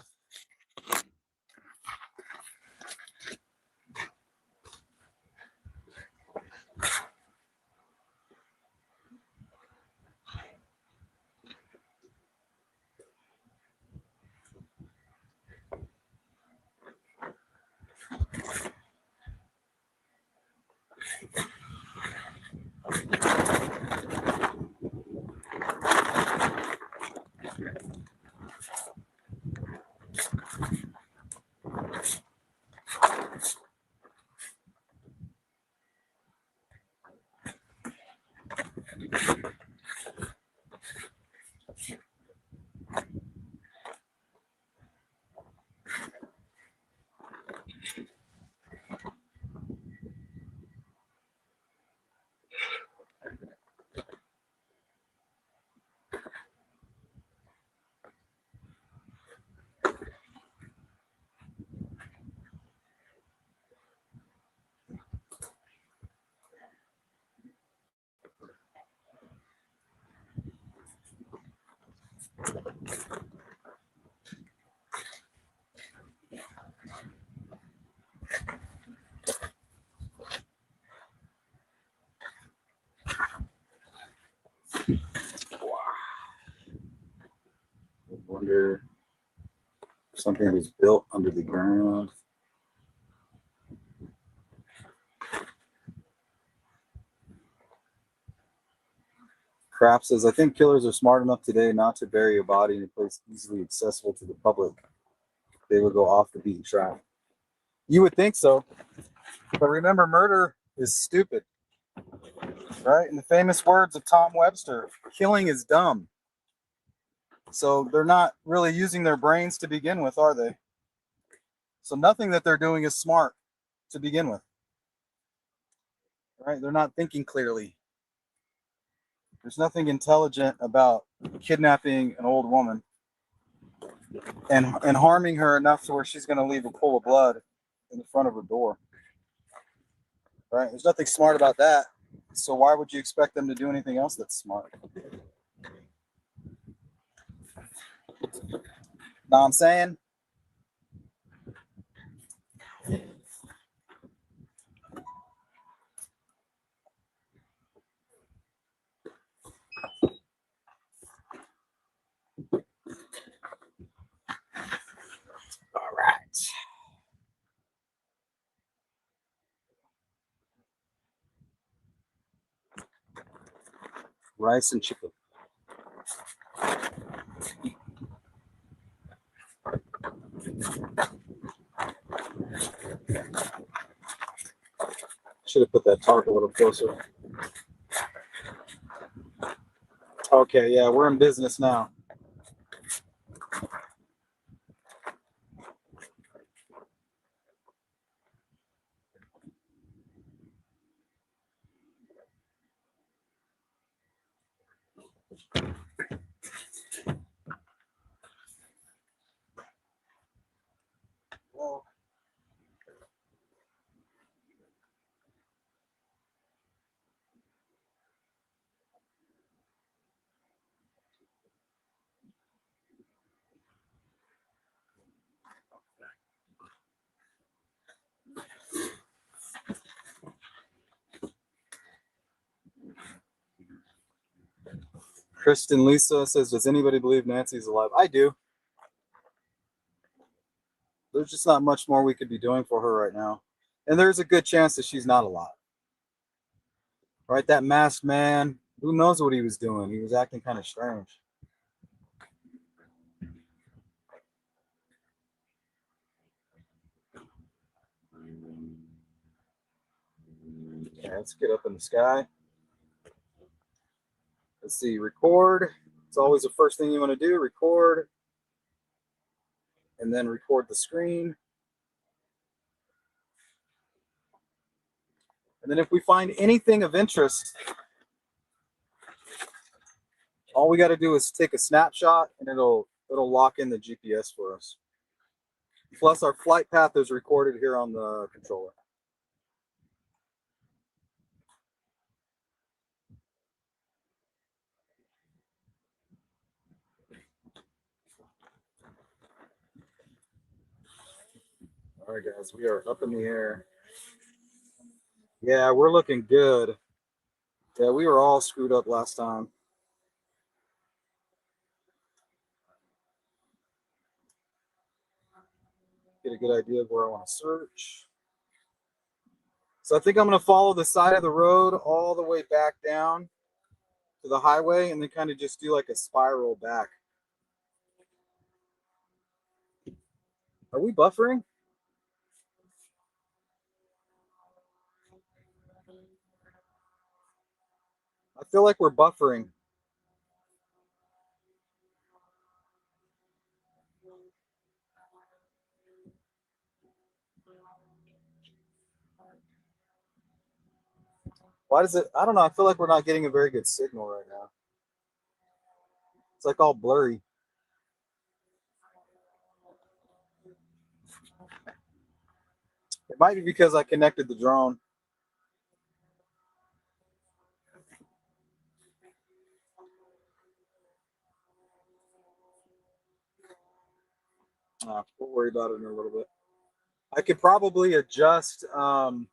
I wonder if something was built under the ground. Crap says, I think killers are smart enough today not to bury a body in a place easily accessible to the public. They would go off the beaten track. You would think so. But remember, murder is stupid. Right? In the famous words of Tom Webster, killing is dumb. So they're not really using their brains to begin with, are they? So nothing that they're doing is smart to begin with. Right? They're not thinking clearly. There's nothing intelligent about kidnapping an old woman and harming her enough to where she's going to leave a pool of blood in the front of her door. Right? There's nothing smart about that. So why would you expect them to do anything else that's smart? Know what I'm saying? All right. Rice and chicken. Should have put that tarp a little closer. Okay, yeah, we're in business now. Kristen Lisa says, does anybody believe Nancy's alive? I do. There's just not much more we could be doing for her right now. And there's a good chance that she's not alive. Right? That masked man, who knows what he was doing? He was acting kind of strange. Okay, let's get up in the sky. Let's see, record. It's always the first thing you want to do, record. And then record the screen. And then if we find anything of interest, all we got to do is take a snapshot and it'll lock in the GPS for us. Plus our flight path is recorded here on the controller. All right, guys, we are up in the air. Yeah, we're looking good. Yeah, we were all screwed up last time. Get a good idea of where I want to search. So I think I'm going to follow the side of the road all the way back down to the highway and then kind of just do like a spiral back. Are we buffering? I feel like we're buffering. Why does it? I don't know. I feel like we're not getting a very good signal right now. It's like all blurry. It might be because I connected the drone. We'll worry about it in a little bit. I could probably adjust the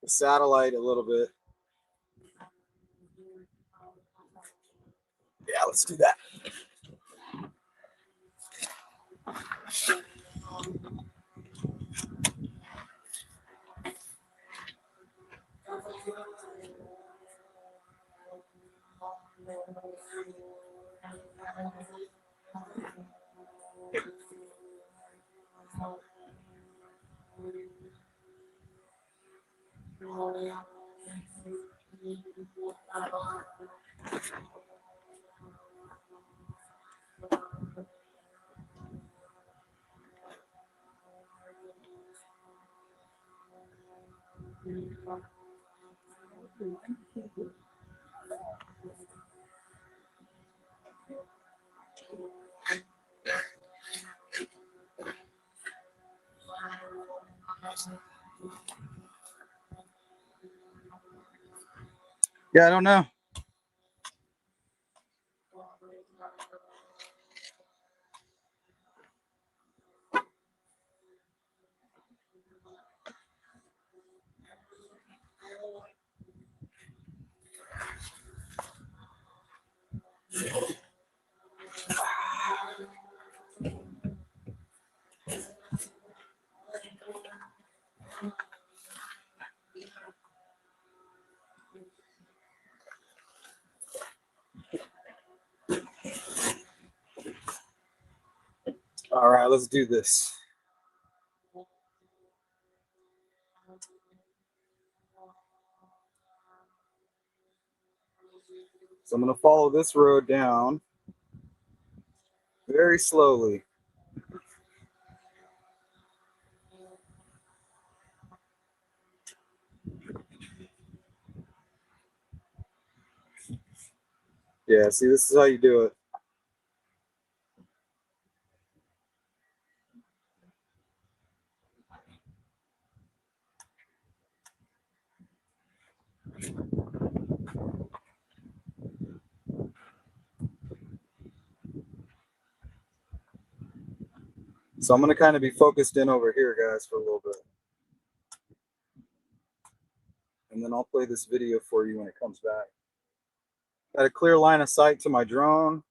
satellite a little bit. Yeah, let's do that. Yeah, I don't know. All right, let's do this. So I'm going to follow this road down very slowly. Yeah, see, this is how you do it. So I'm going to kind of be focused in over here, guys, for a little bit. And then I'll play this video for you when it comes back. Got a clear line of sight to my drone.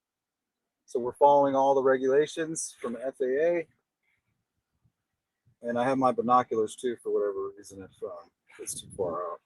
So we're following all the regulations from the FAA. And I have my binoculars too, for whatever reason, if it's too far out.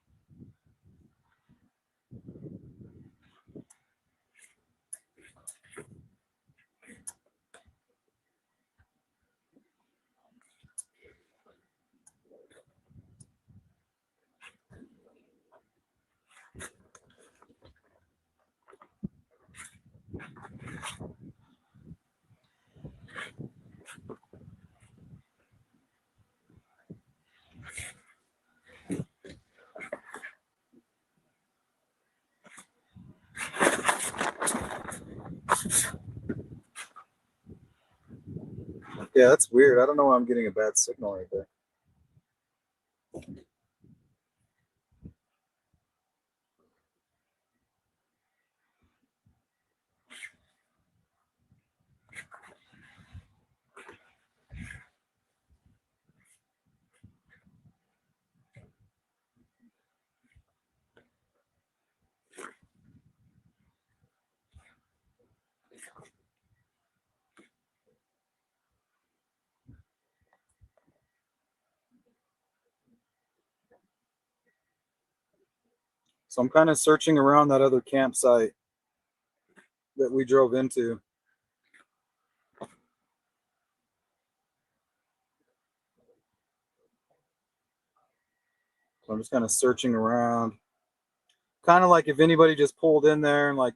Yeah, that's weird. I don't know why I'm getting a bad signal right there. So I'm kind of searching around that other campsite that we drove into. So I'm just kind of searching around. Kind of like if anybody just pulled in there and like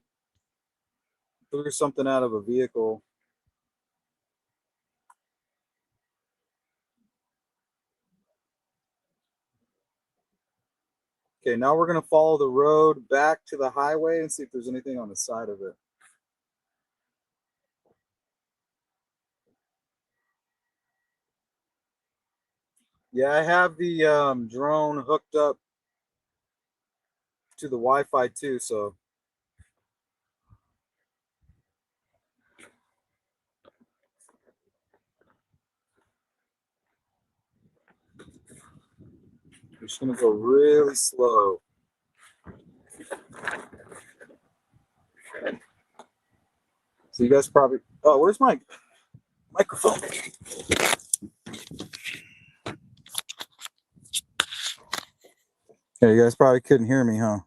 threw something out of a vehicle. Okay, now we're going to follow the road back to the highway and see if there's anything on the side of it. Yeah, I have the drone hooked up to the Wi-Fi too, so we're just going to go really slow. So you guys probably... Oh, where's my microphone? Yeah, you guys probably couldn't hear me, huh?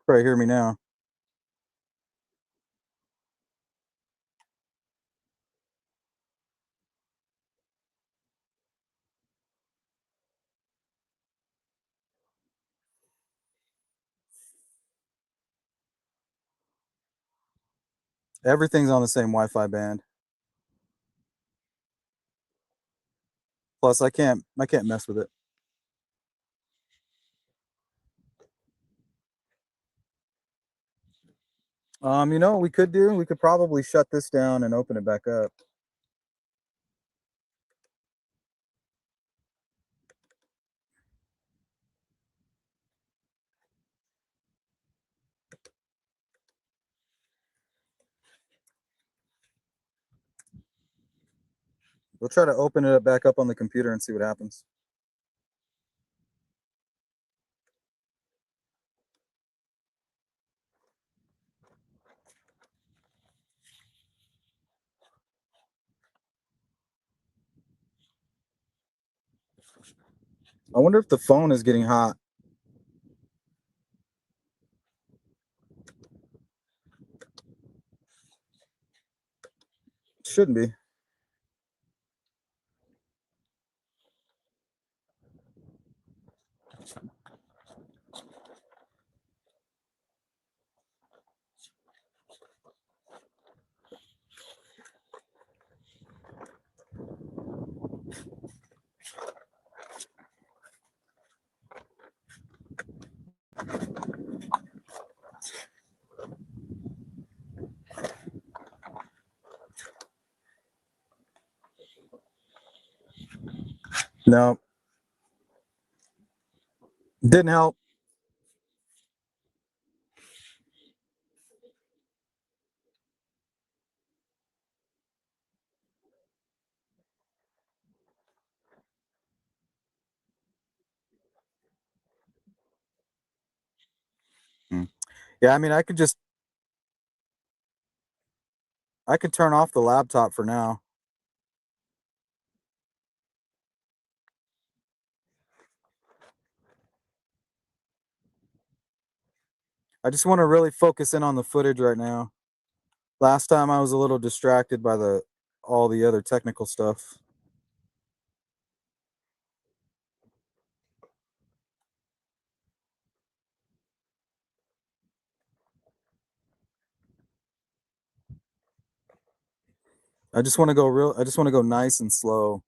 Probably hear me now. Everything's on the same Wi-Fi band. Plus, I can't mess with it. You know what we could do? We could probably shut this down and open it back up. We'll try to open it back up on the computer and see what happens. I wonder if the phone is getting hot. Shouldn't be. No. Didn't help. Yeah, I mean, I could turn off the laptop for now. I just want to really focus in on the footage right now. Last time I was a little distracted by all the other technical stuff. I just want to go nice and slow.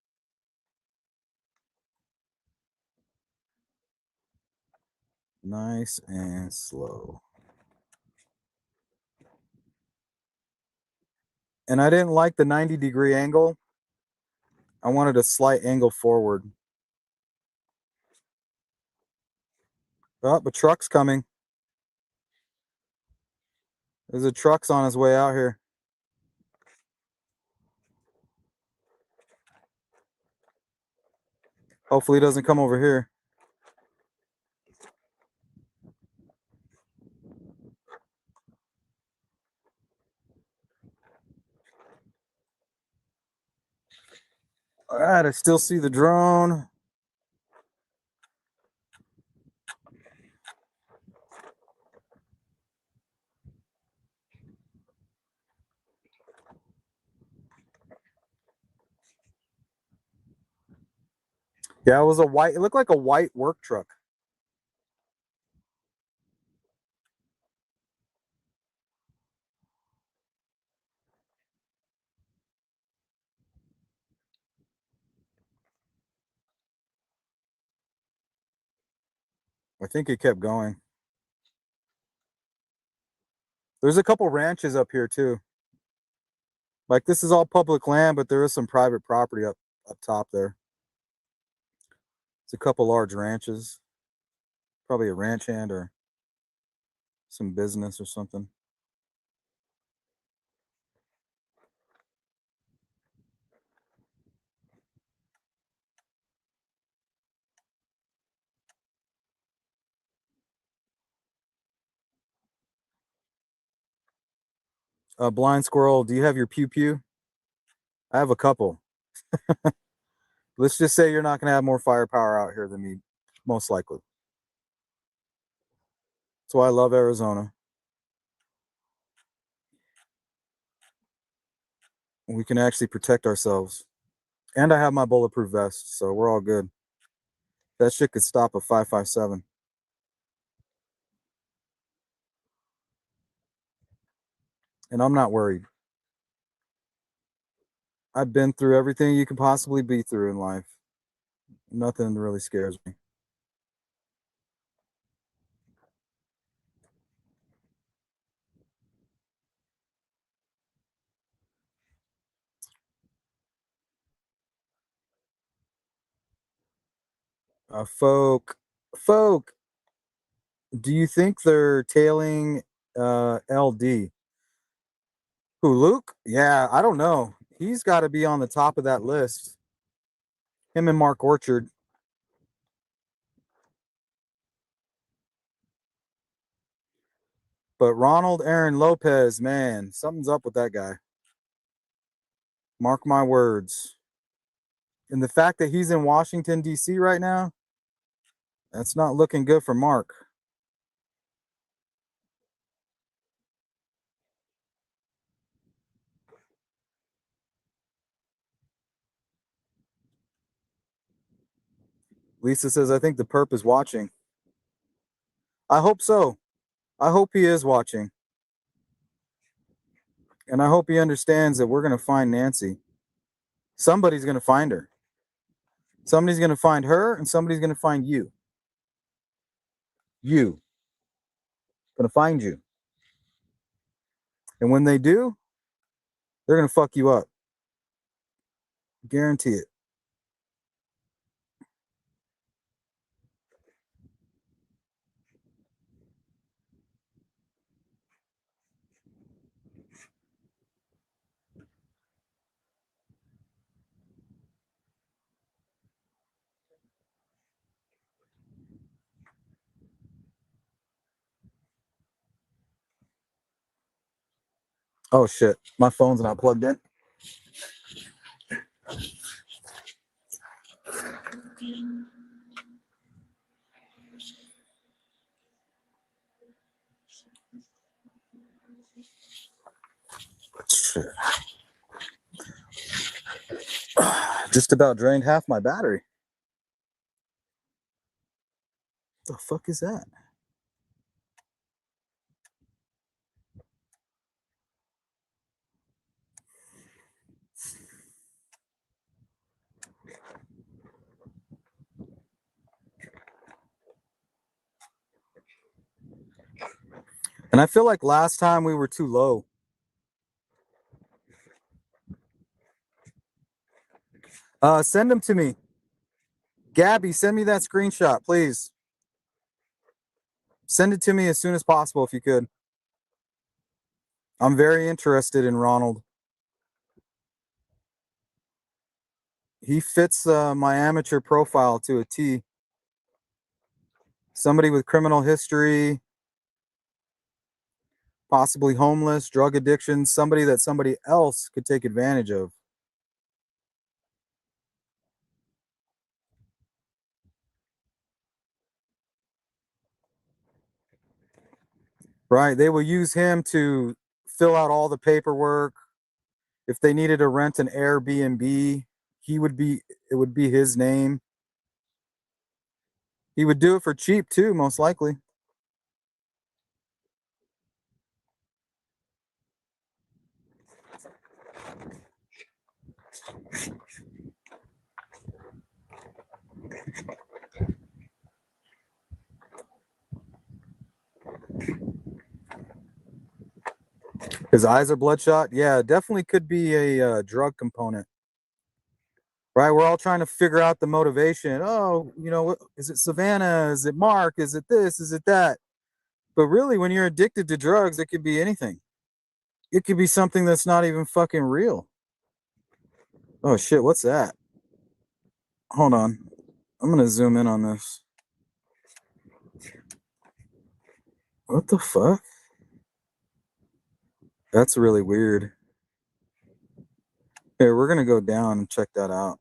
Nice and slow. And I didn't like the 90-degree angle. I wanted a slight angle forward. Oh, the truck's coming. There's a truck's on his way out here. Hopefully he doesn't come over here. All right, I still see the drone. Yeah, it looked like a white work truck. I think it kept going. There's a couple ranches up here too. Like, this is all public land, but there is some private property up top there. It's a couple large ranches. Probably a ranch hand or some business or something. Blind squirrel, do you have your pew pew? I have a couple. Let's just say you're not going to have more firepower out here than me, most likely. That's why I love Arizona. We can actually protect ourselves. And I have my bulletproof vest, so we're all good. That shit could stop a 5.57. And I'm not worried. I've been through everything you can possibly be through in life. Nothing really scares me. Folk, do you think they're tailing LD? Who, Luke? Yeah, I don't know. He's got to be on the top of that list. Him and Mark Orchard. But Ronald Aaron Lopez, man, something's up with that guy. Mark my words. And the fact that he's in Washington, D.C. right now, that's not looking good for Mark. Lisa says, I think the perp is watching. I hope so. I hope he is watching. And I hope he understands that we're going to find Nancy. Somebody's going to find her. Somebody's going to find her, and somebody's going to find you. You. Going to find you. And when they do, they're going to fuck you up. Guarantee it. Oh shit, my phone's not plugged in. Shit. Just about drained half my battery. What the fuck is that? And I feel like last time we were too low. Send them to me. Gabby, send me that screenshot, please. Send it to me as soon as possible if you could. I'm very interested in Ronald. He fits my amateur profile to a T. Somebody with criminal history, possibly homeless, drug addiction, somebody that somebody else could take advantage of. Right, they will use him to fill out all the paperwork. If they needed to rent an Airbnb, it would be his name. He would do it for cheap too, most likely. His eyes are bloodshot. Yeah, definitely could be a drug component. Right, we're all trying to figure out the motivation. Oh, you know, is it Savannah? Is it Mark? Is it this? Is it that? But really, when you're addicted to drugs, it could be anything. It could be something that's not even fucking real. Oh shit, what's that? Hold on. I'm gonna zoom in on this. What the fuck? That's really weird. Here, we're gonna go down and check that out.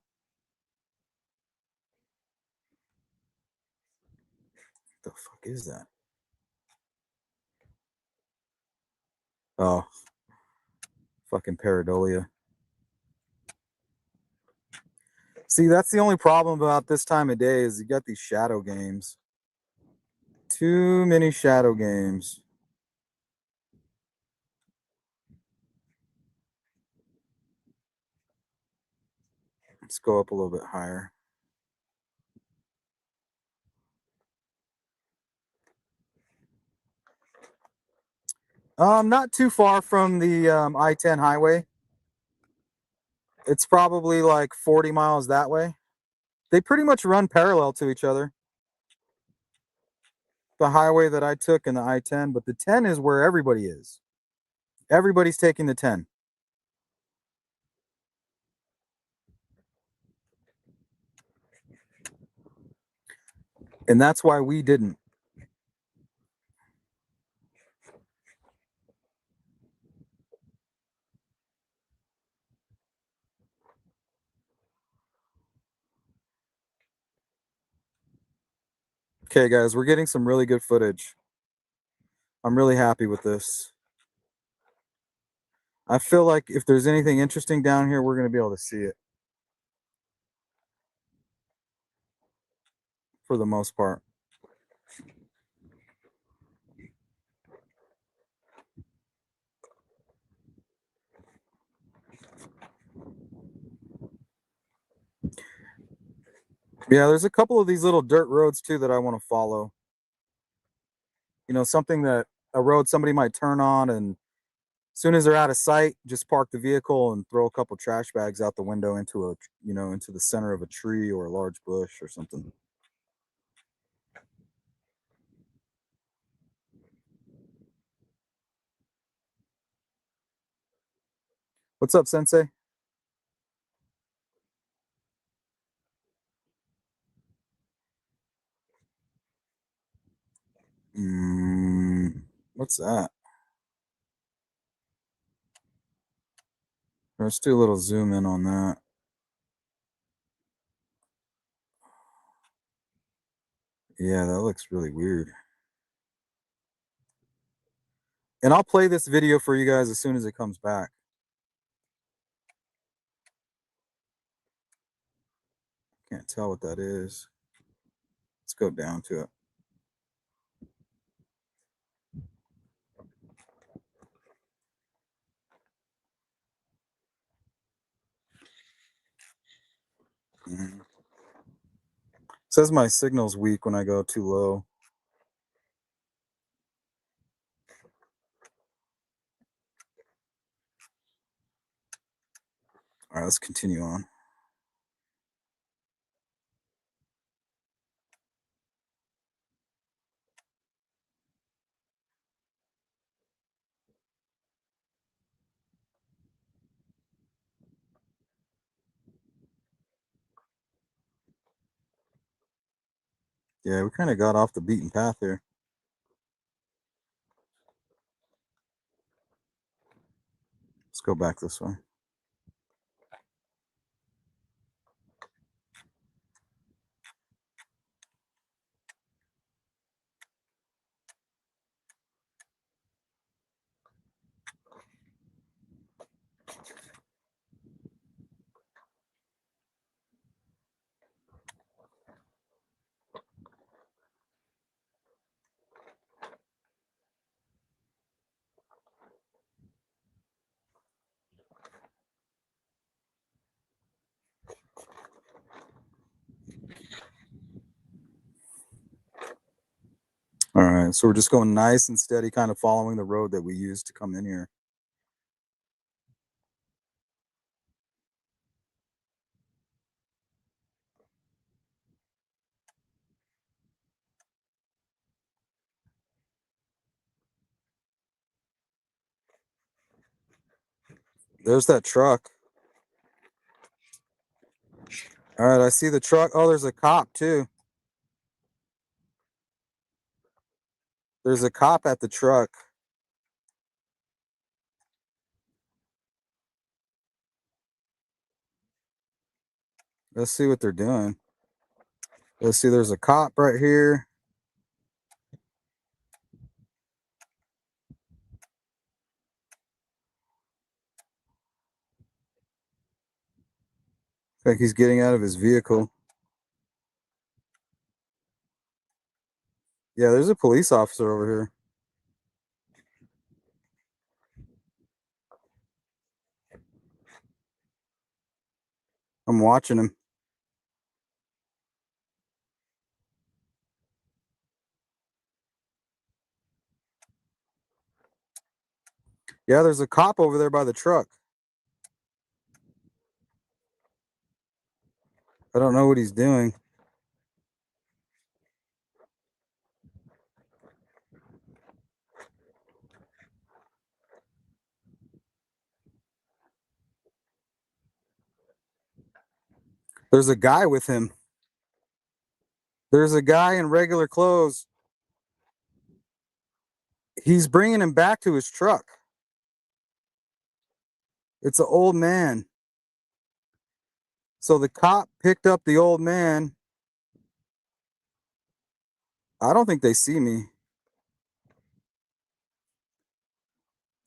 What the fuck is that? Oh, fucking pareidolia. See, that's the only problem about this time of day is you got these shadow games. Too many shadow games. Let's go up a little bit higher. Not too far from the I-10 highway. It's probably like 40 miles that way. They pretty much run parallel to each other. The highway that I took and the I-10, but the 10 is where everybody is. Everybody's taking the 10. And that's why we didn't. Okay, guys, we're getting some really good footage. I'm really happy with this. I feel like if there's anything interesting down here, we're going to be able to see it. For the most part. Yeah, there's a couple of these little dirt roads too that I want to follow. You know, something that a road somebody might turn on, and as soon as they're out of sight, just park the vehicle and throw a couple trash bags out the window into into the center of a tree or a large bush or something. What's up, Sensei? What's that? Let's do a little zoom in on that. Yeah, that looks really weird. And I'll play this video for you guys as soon as it comes back. Can't tell what that is. Let's go down to it. Says my signal's weak when I go too low. All right, let's continue on. Yeah, we kind of got off the beaten path here. Let's go back this way. All right, so we're just going nice and steady, kind of following the road that we used to come in here. There's that truck. All right, I see the truck. Oh, there's a cop too. There's a cop at the truck. Let's see what they're doing. Let's see, there's a cop right here. Looks like he's getting out of his vehicle. Yeah, there's a police officer over here. I'm watching him. Yeah, there's a cop over there by the truck. I don't know what he's doing. There's a guy with him. There's a guy in regular clothes. He's bringing him back to his truck. It's an old man. So the cop picked up the old man. I don't think they see me.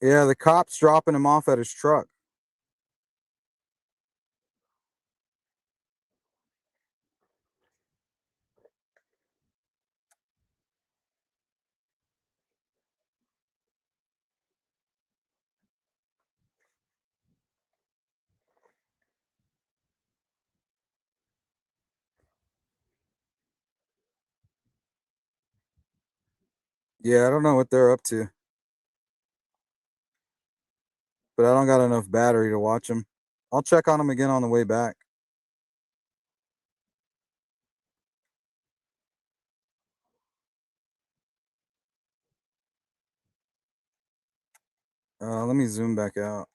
Yeah, the cop's dropping him off at his truck. Yeah, I don't know what they're up to. But I don't got enough battery to watch them. I'll check on them again on the way back. Let me zoom back out.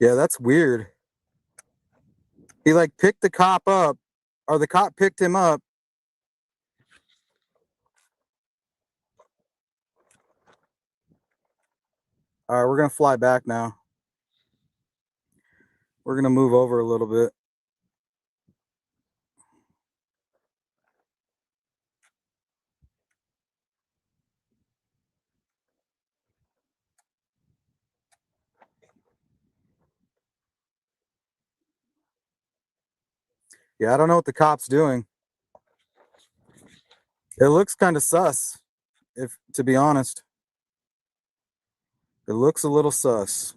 Yeah, that's weird. He like picked the cop up, or the cop picked him up. All right, we're gonna fly back now. We're gonna move over a little bit. Yeah, I don't know what the cop's doing. It looks kind of sus, if to be honest. It looks a little sus.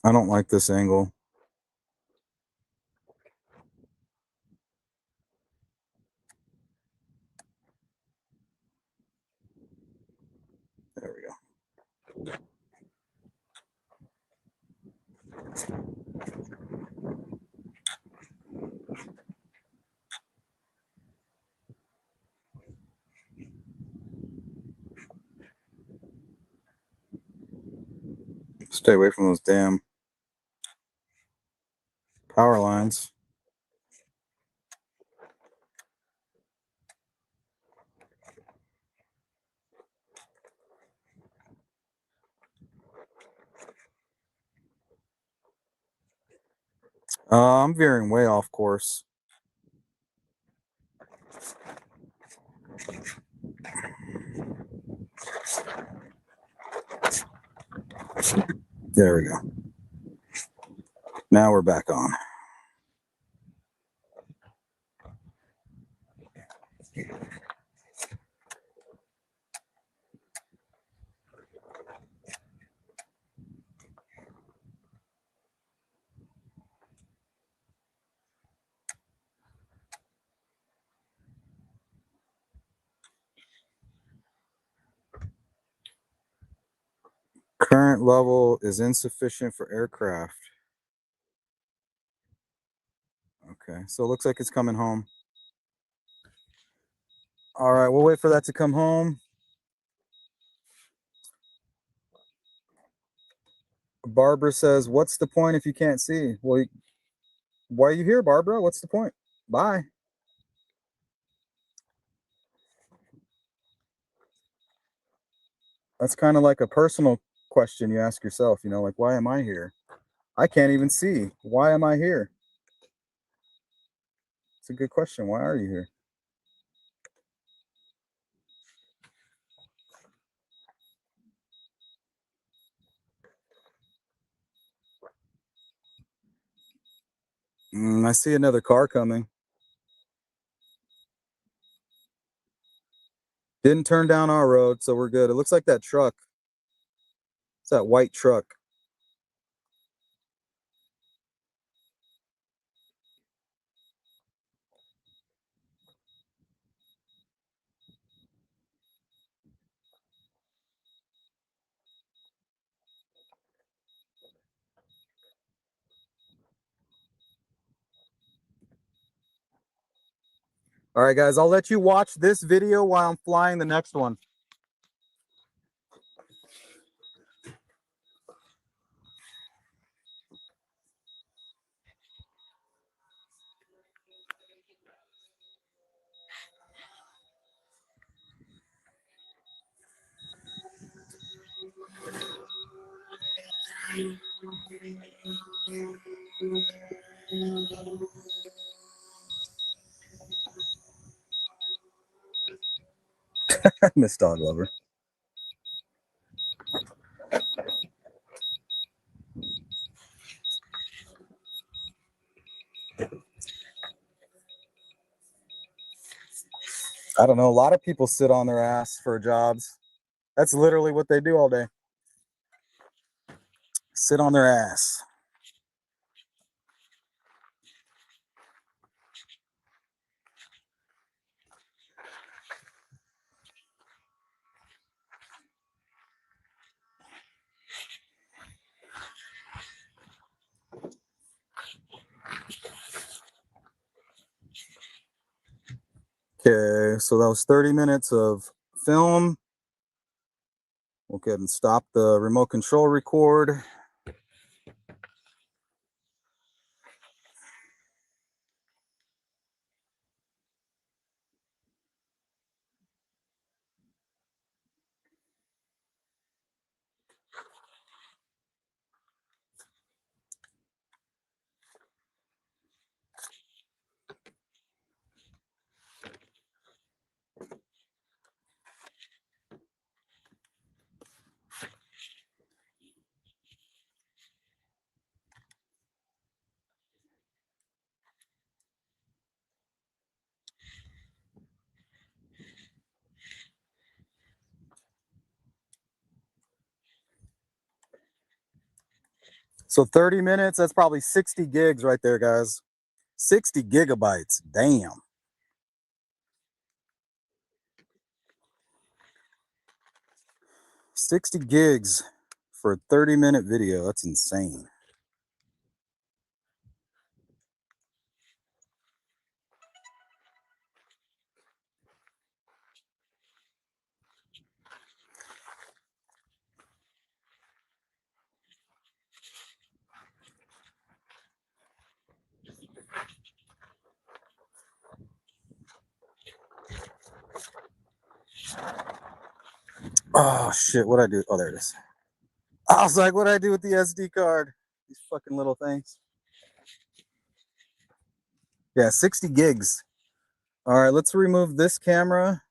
I don't like this angle. There we go. Stay away from those damn power lines. I'm veering way off course. There we go. Now we're back on. Current level is insufficient for aircraft. Okay, so it looks like it's coming home. All right, we'll wait for that to come home. Barbara says, what's the point if you can't see? Well, why are you here, Barbara? What's the point? Bye. That's kind of like a personal question you ask yourself, you know, like, why am I here? I can't even see. Why am I here? It's a good question. Why are you here? I see another car coming. Didn't turn down our road, so we're good. It looks like that truck. It's that white truck. All right, guys, I'll let you watch this video while I'm flying the next one. Miss Dog Lover. I don't know. A lot of people sit on their ass for jobs. That's literally what they do all day. Sit on their ass. Okay, so that was 30 minutes of film. We'll go ahead and stop the remote control record. So 30 minutes, that's probably 60 gigs right there, guys. 60 gigabytes. Damn. 60 gigs for a 30-minute video. That's insane. Oh, shit. What'd I do? Oh, there it is. I was like, what'd I do with the SD card? These fucking little things. Yeah, 60 gigs. All right, let's remove this camera.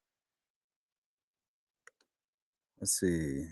Let's see.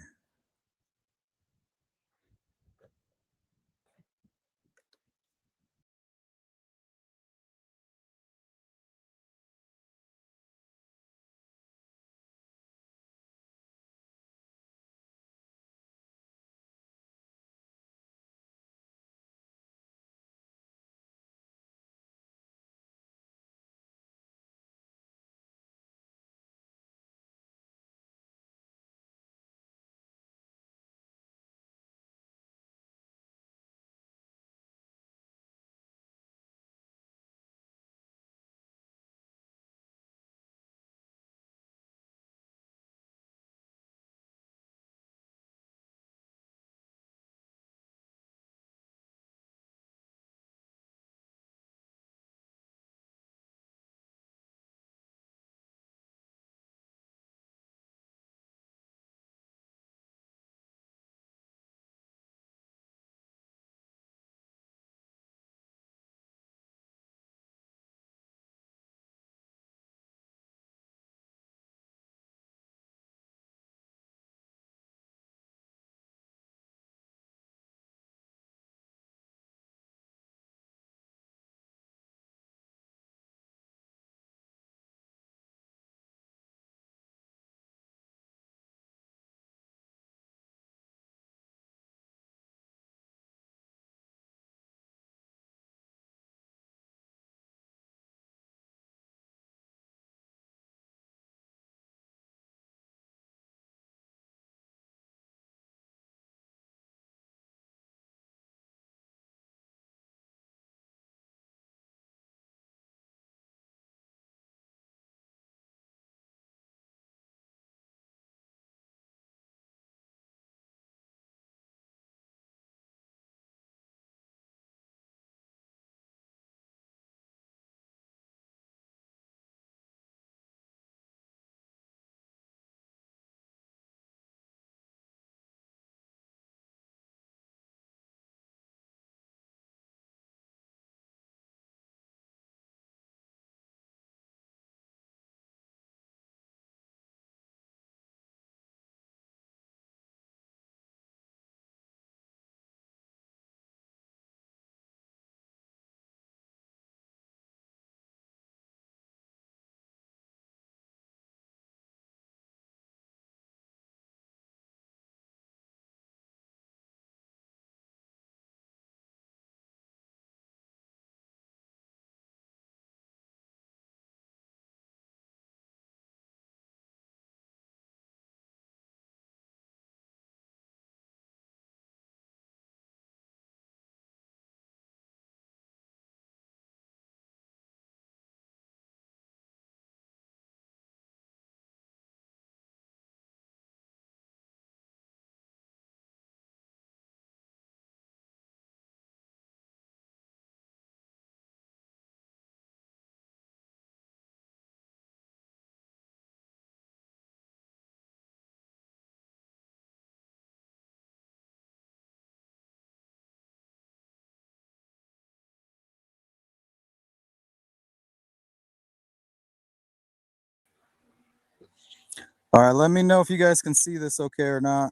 All right, let me know if you guys can see this okay or not.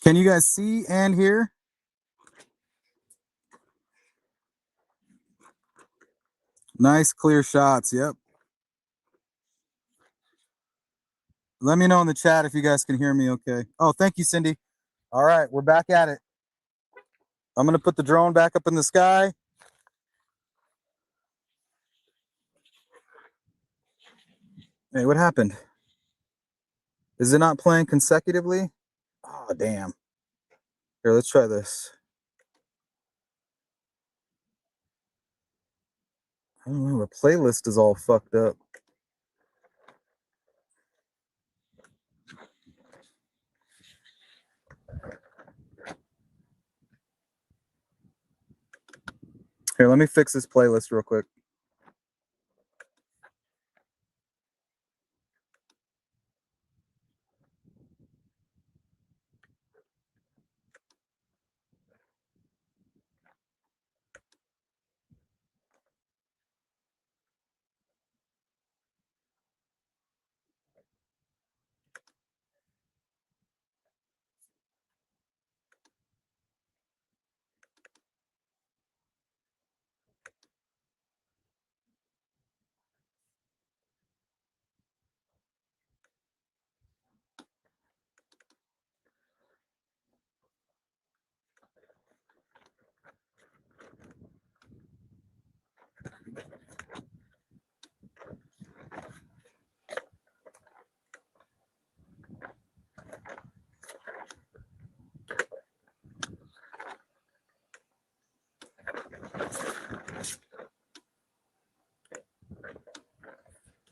Can you guys see and hear? Nice clear shots. Yep. Let me know in the chat if you guys can hear me okay. Oh, thank you, Cindy. All right, we're back at it. I'm going to put the drone back up in the sky. Hey, what happened? Is it not playing consecutively? Oh, damn. Here, let's try this. I don't know, the playlist is all fucked up. Here, let me fix this playlist real quick.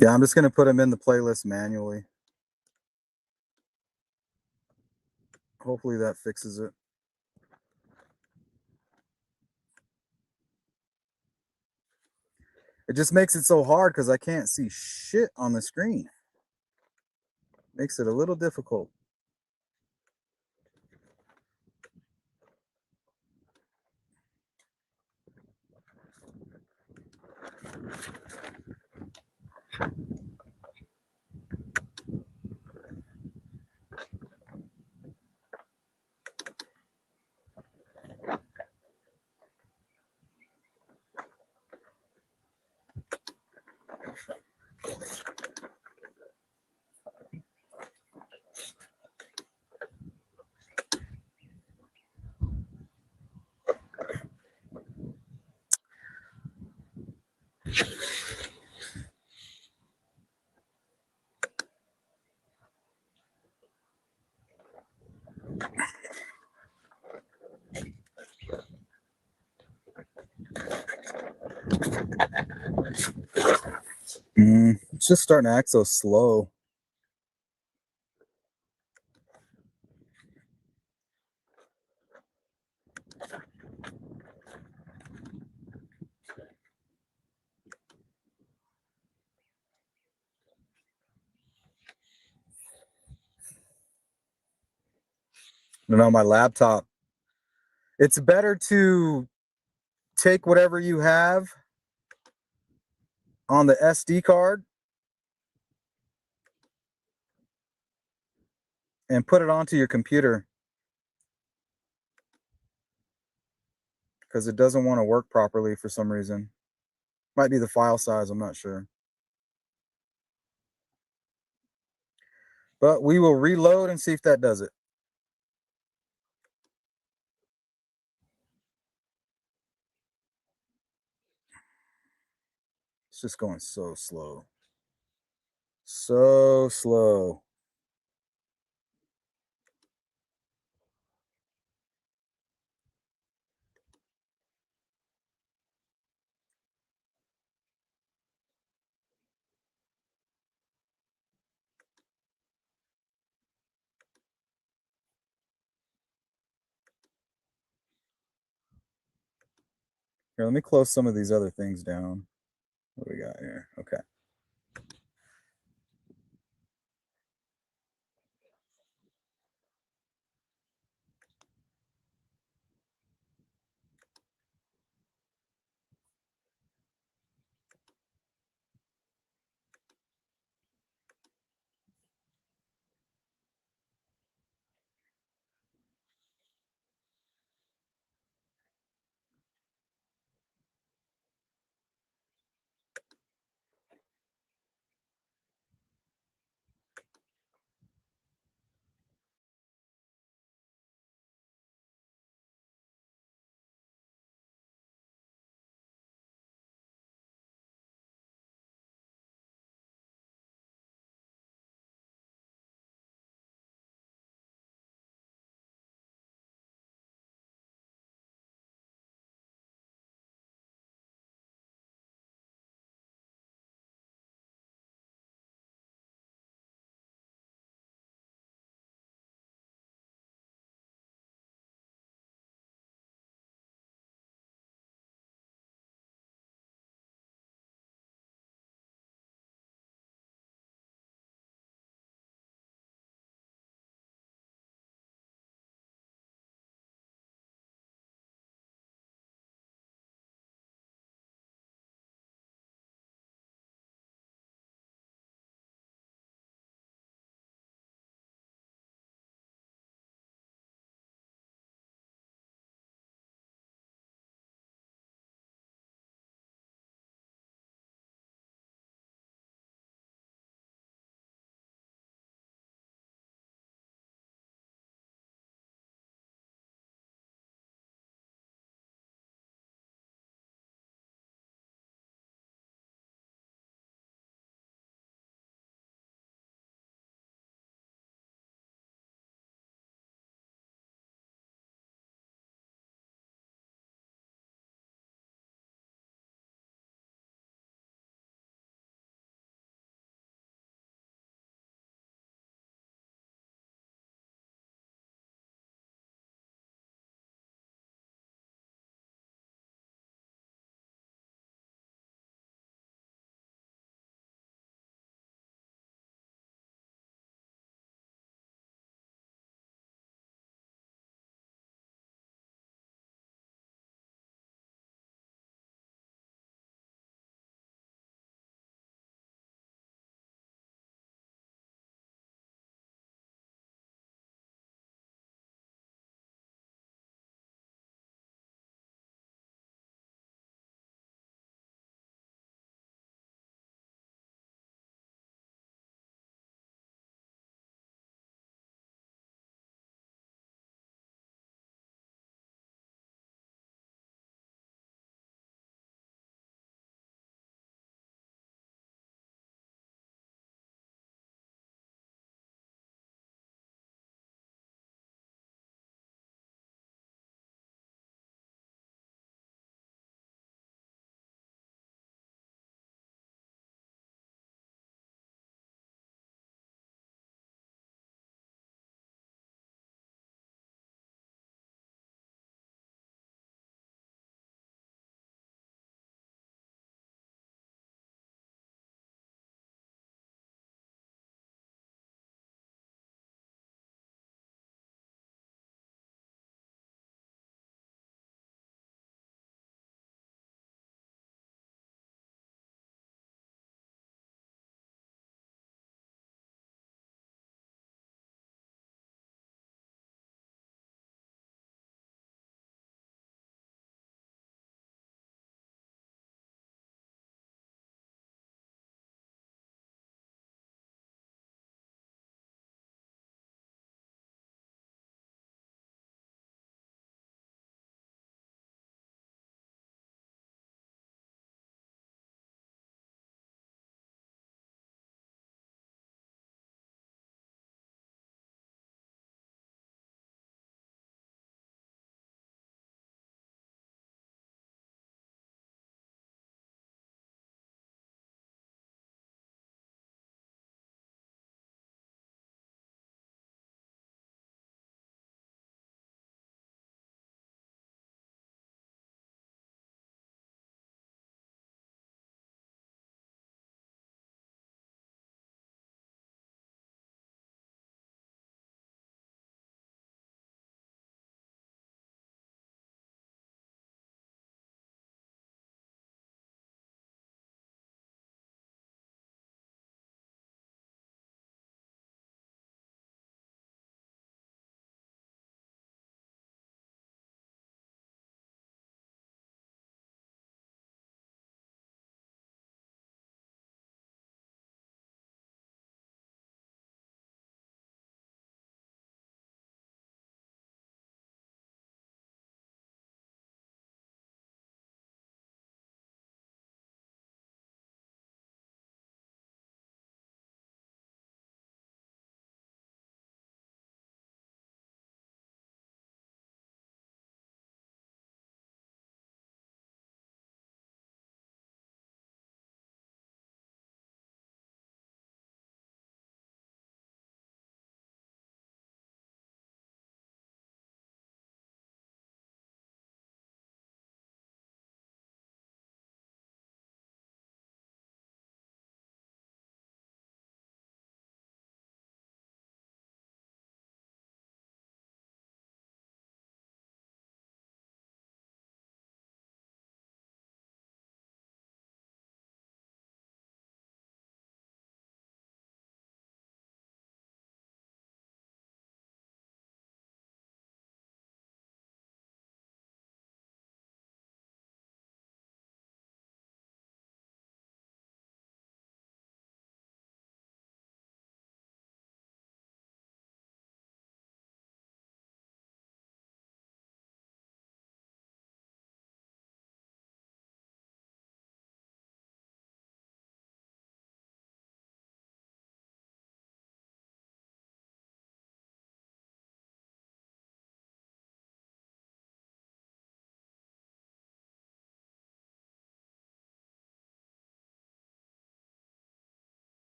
Yeah, I'm just going to put them in the playlist manually. Hopefully that fixes it. It just makes it so hard because I can't see shit on the screen. Makes it a little difficult. It's just starting to act so slow. I don't know, my laptop. It's better to take whatever you have on the SD card and put it onto your computer because it doesn't want to work properly for some reason. Might be the file size, I'm not sure. But we will reload and see if that does it. It's just going so slow. So slow. Here, let me close some of these other things down. What do we got here? Okay.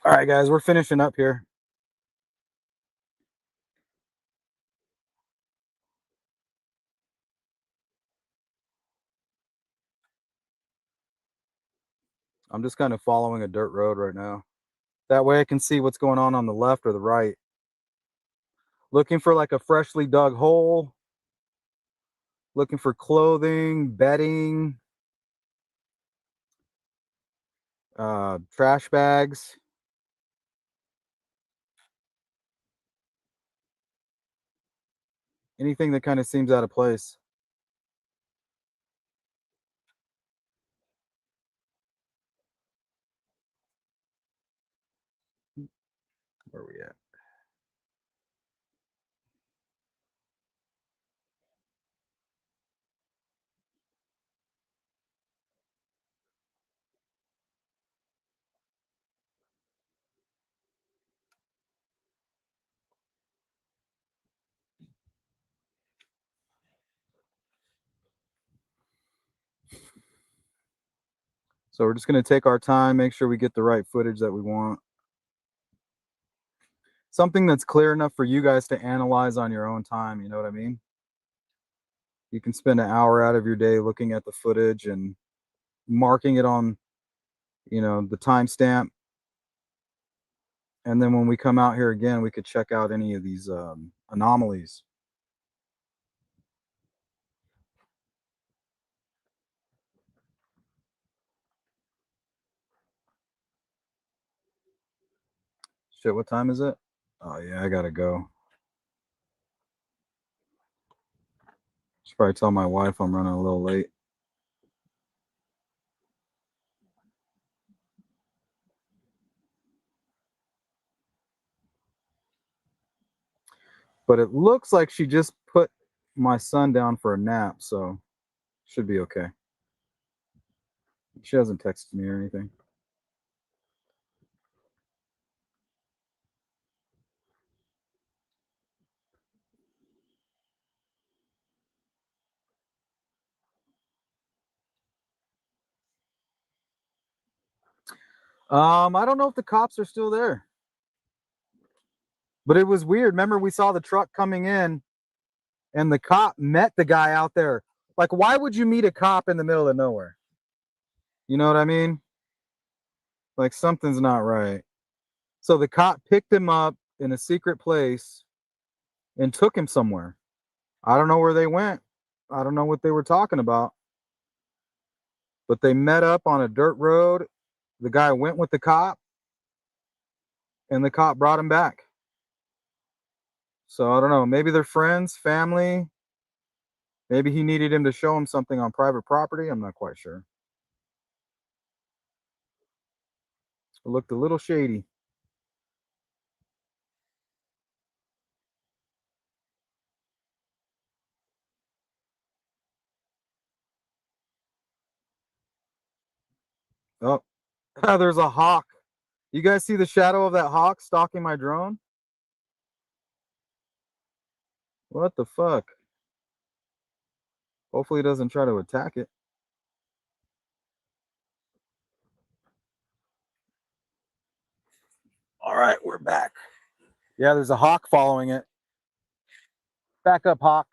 All right, guys, we're finishing up here. I'm just kind of following a dirt road right now. That way I can see what's going on the left or the right. Looking for like a freshly dug hole. Looking for clothing, bedding, trash bags. Anything that kind of seems out of place. Where are we at? So we're just going to take our time, make sure we get the right footage that we want. Something that's clear enough for you guys to analyze on your own time, you know what I mean? You can spend an hour out of your day looking at the footage and marking it on, you know, the timestamp. And then when we come out here again, we could check out any of these anomalies. Shit, what time is it? Oh yeah, I gotta go. Should probably tell my wife I'm running a little late. But it looks like she just put my son down for a nap, so should be okay. She hasn't texted me or anything. I don't know if the cops are still there. But it was weird. Remember, we saw the truck coming in and the cop met the guy out there. Like, why would you meet a cop in the middle of nowhere? You know what I mean? Like, something's not right. So the cop picked him up in a secret place and took him somewhere. I don't know where they went. I don't know what they were talking about. But they met up on a dirt road. The guy went with the cop and the cop brought him back. So I don't know. Maybe they're friends, family. Maybe he needed him to show him something on private property. I'm not quite sure. It looked a little shady. Oh, there's a hawk. You guys see the shadow of that hawk stalking my drone? What the fuck? Hopefully it doesn't try to attack it. All right, we're back. Yeah, there's a hawk following it. Back up, hawk.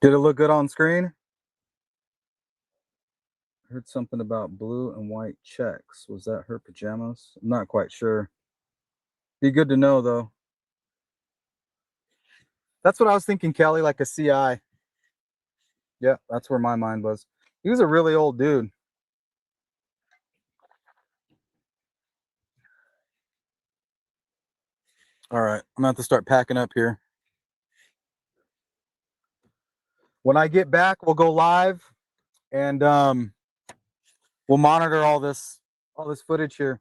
Did it look good on screen? Heard something about blue and white checks. Was that her pajamas? I'm not quite sure. Be good to know, though. That's what I was thinking, Kelly, like a CI. Yeah, that's where my mind was. He was a really old dude. All right, I'm gonna have to start packing up here. When I get back, we'll go live and we'll monitor all this footage here.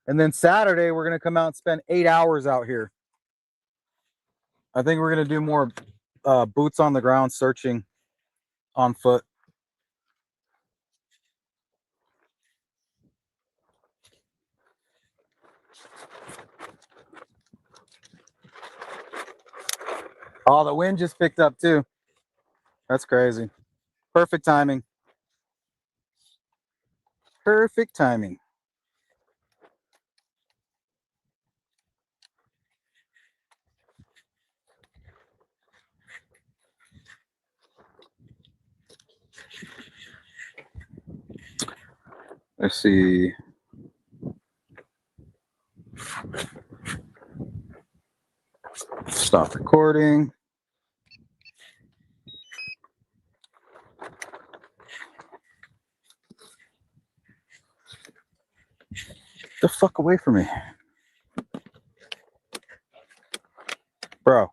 And then Saturday, we're gonna come out and spend 8 hours out here. I think we're gonna do more boots on the ground searching on foot. Oh, the wind just picked up too. That's crazy. Perfect timing. Perfect timing. Let's see. Stop recording. Get the fuck away from me. Bro.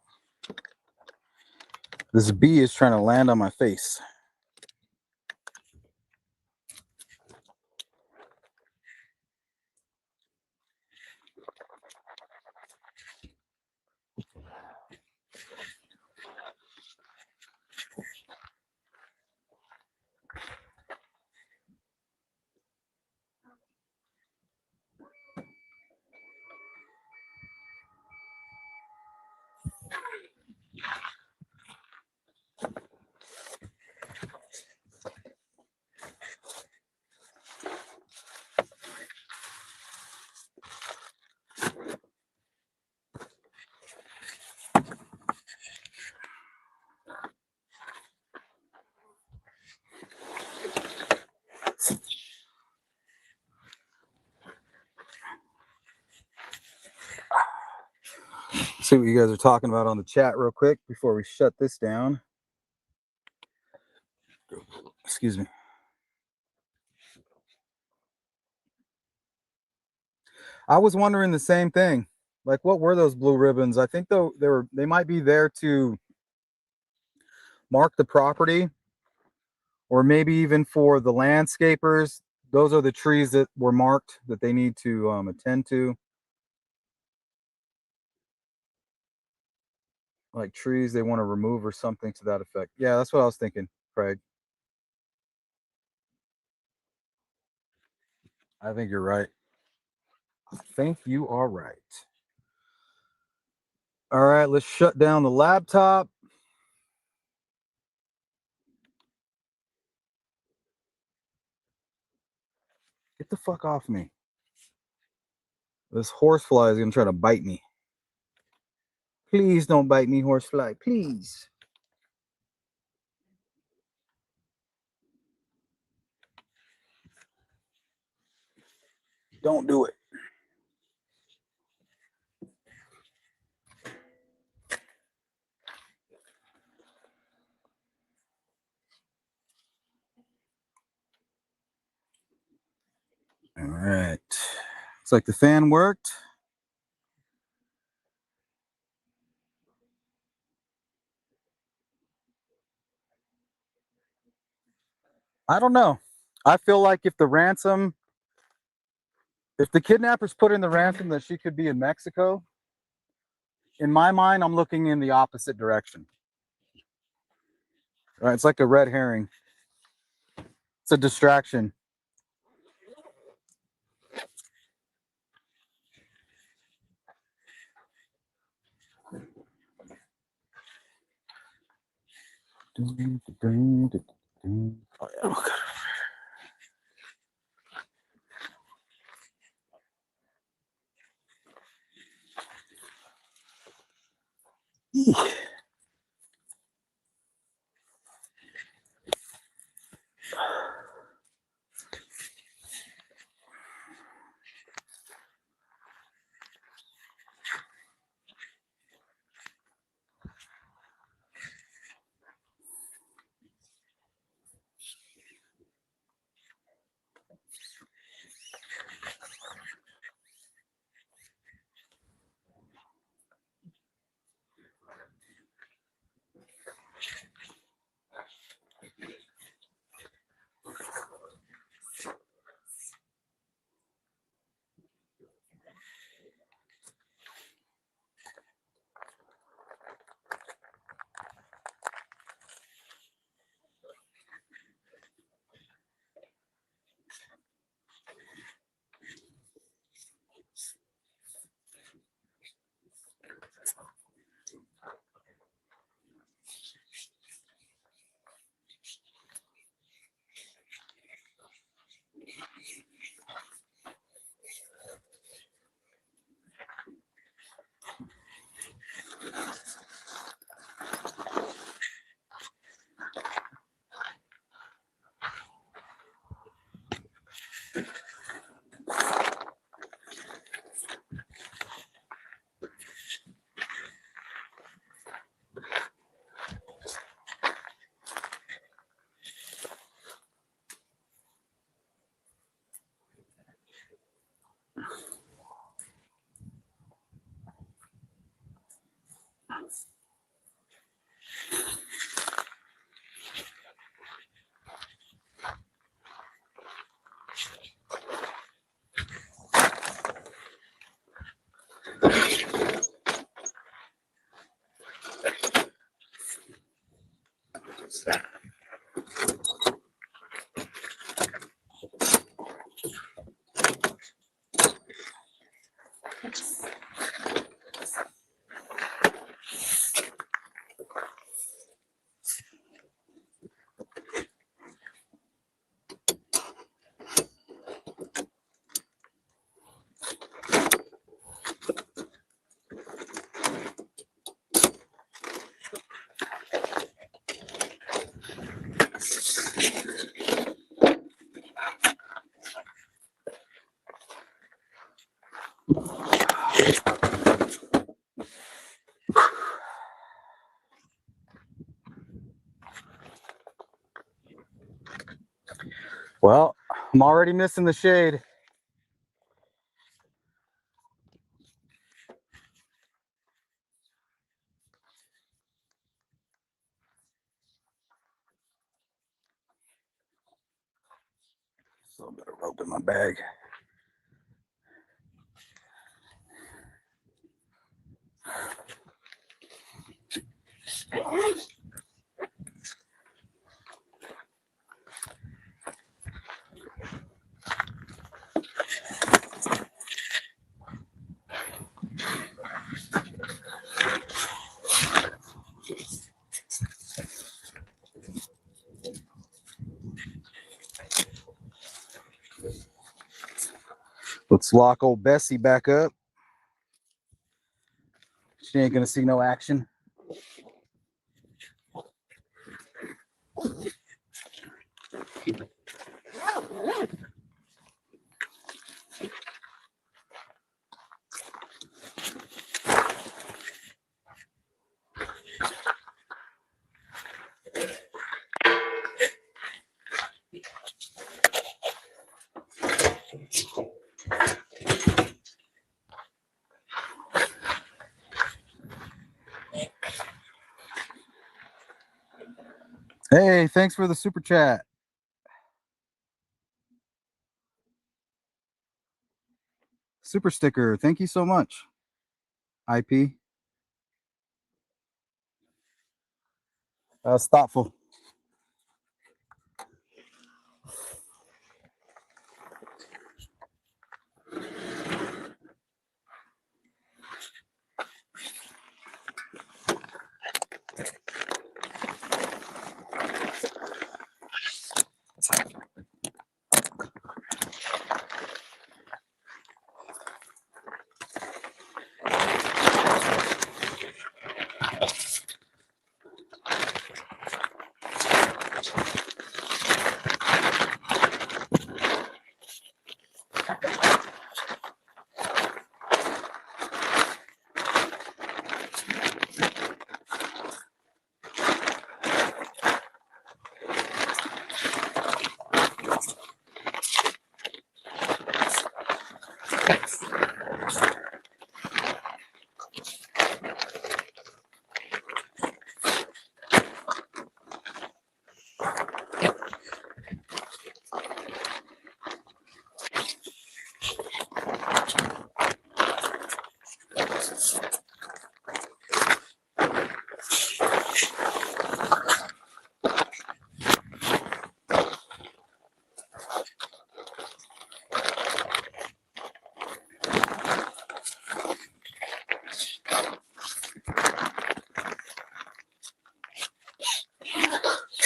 This bee is trying to land on my face. See what you guys are talking about on the chat real quick before we shut this down. Excuse me. I was wondering the same thing. Like, what were those blue ribbons? I think though they might be there to mark the property, or maybe even for the landscapers. Those are the trees that were marked that they need to attend to. Like trees they want to remove or something to that effect. Yeah, that's what I was thinking, Craig. I think you're right. I think you are right. All right, let's shut down the laptop. Get the fuck off me. This horsefly is gonna try to bite me. Please don't bite me, horsefly. Please. Don't do it. All right. Looks like the fan worked. I don't know. I feel like if the kidnappers put in the ransom that she could be in Mexico, in my mind, I'm looking in the opposite direction. Right? It's like a red herring. It's a distraction. Oh, yeah. Well, I'm already missing the shade. So a bit of rope in my bag. Let's lock old Bessie back up. She ain't gonna see no action. Hey, thanks for the super chat. Super sticker. Thank you so much. IP. That's thoughtful.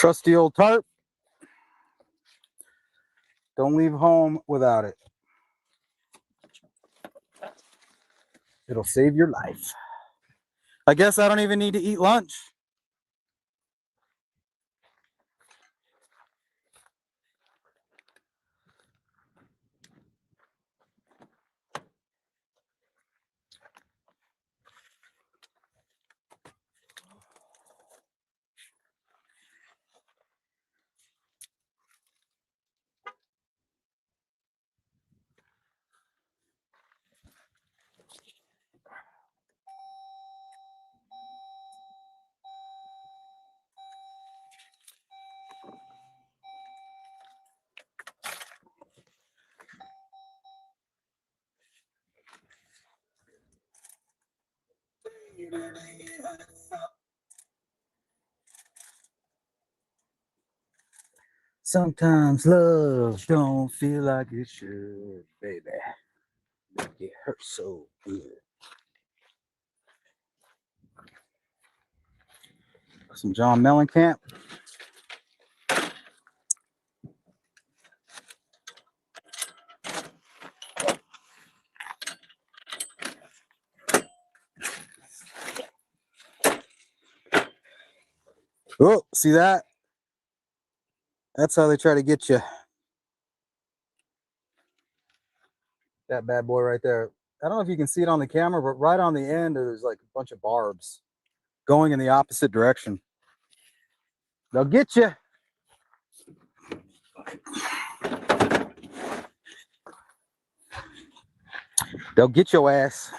Trusty old tarp. Don't leave home without it. It'll save your life. I guess I don't even need to eat lunch. Sometimes love don't feel like it should, baby. Yeah. hurts so good. Some John Mellencamp. Oh, see that? That's how they try to get you. That bad boy right there. I don't know if you can see it on the camera, but right on the end, there's like a bunch of barbs going in the opposite direction. They'll get you. They'll get your ass.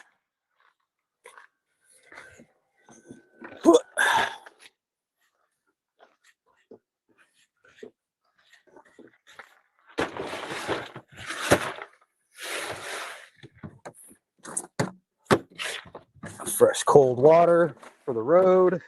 Fresh cold water for the road.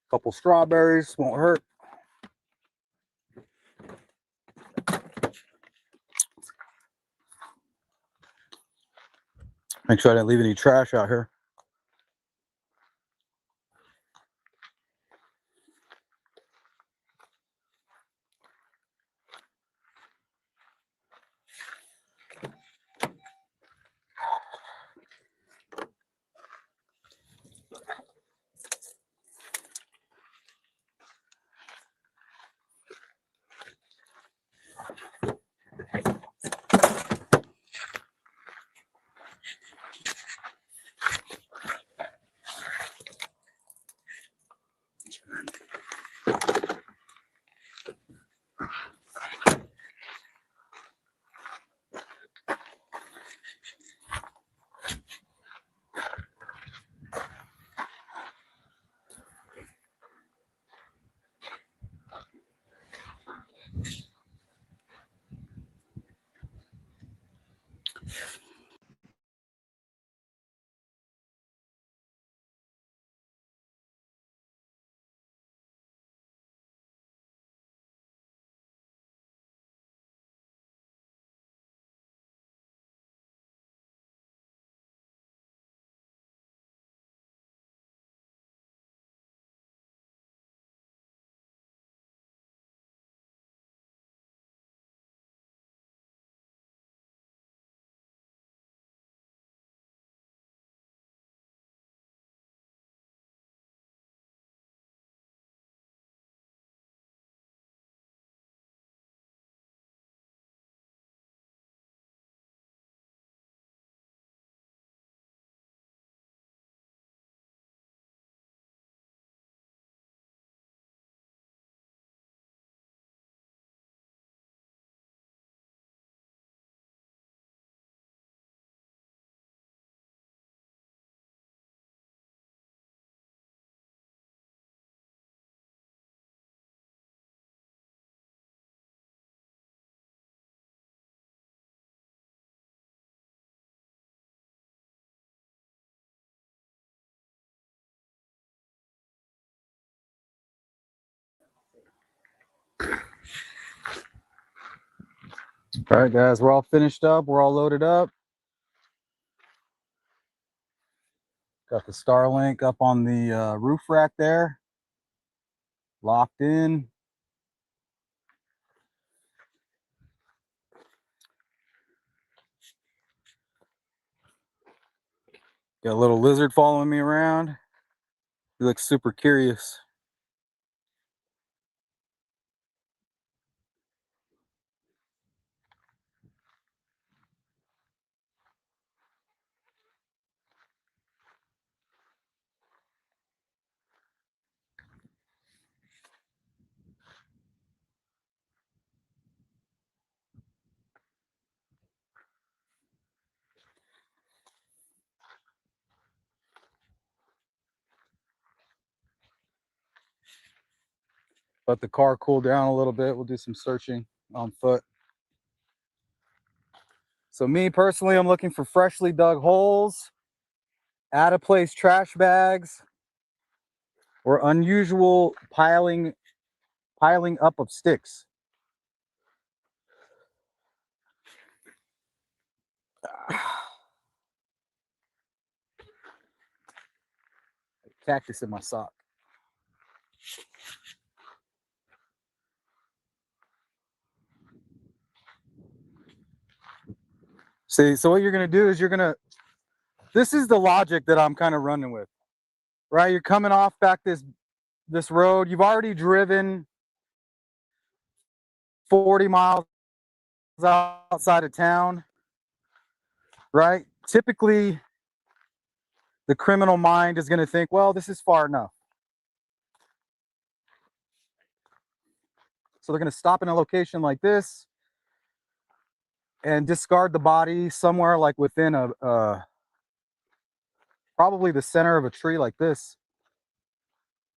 Couple strawberries won't hurt. Make sure I didn't leave any trash out here. All right, guys, we're all finished up. We're all loaded up. Got the Starlink up on the roof rack there. Locked in. Got a little lizard following me around. He looks super curious. Let the car cool down a little bit. We'll do some searching on foot. So me personally, I'm looking for freshly dug holes, out of place trash bags, or unusual piling up of sticks. Cactus in my sock. See, so what you're gonna do is this is the logic that I'm kind of running with, right? You're coming off back this road. You've already driven 40 miles outside of town, right? Typically, the criminal mind is going to think, well, this is far enough. So they're going to stop in a location like this and discard the body somewhere like within probably the center of a tree like this,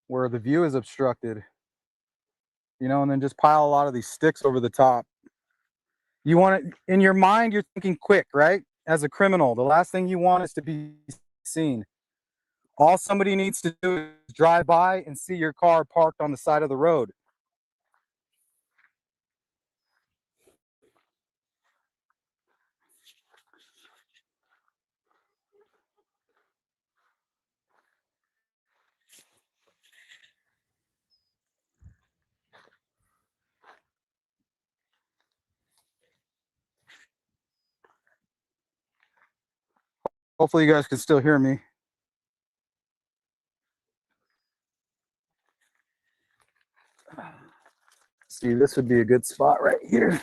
where the view is obstructed, you know, and then just pile a lot of these sticks over the top. You want it in your mind, you're thinking quick, right? As a criminal, the last thing you want is to be seen. All somebody needs to do is drive by and see your car parked on the side of the road. Hopefully you guys can still hear me. See, this would be a good spot right here.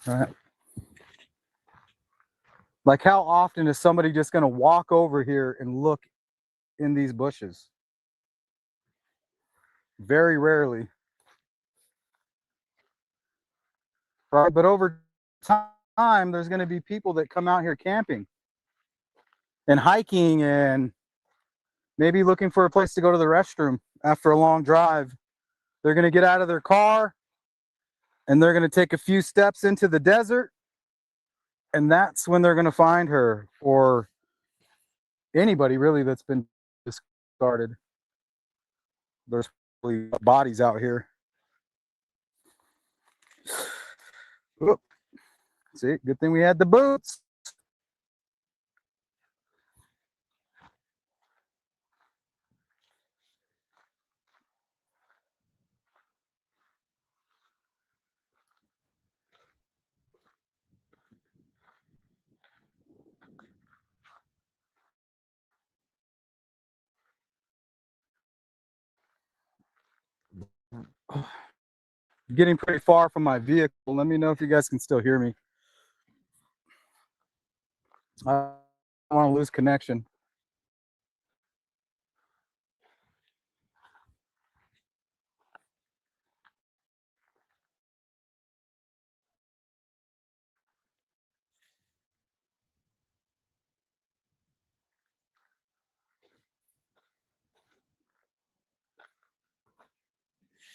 All right. Like, how often is somebody just going to walk over here and look in these bushes? Very rarely. Right? But over time, there's going to be people that come out here camping and hiking and maybe looking for a place to go to the restroom after a long drive. They're going to get out of their car and they're going to take a few steps into the desert, and that's when they're going to find her, or anybody really that's been discarded. There's probably bodies out here. Oop. See, good thing we had the boots. Getting pretty far from my vehicle. Let me know if you guys can still hear me. I don't want to lose connection.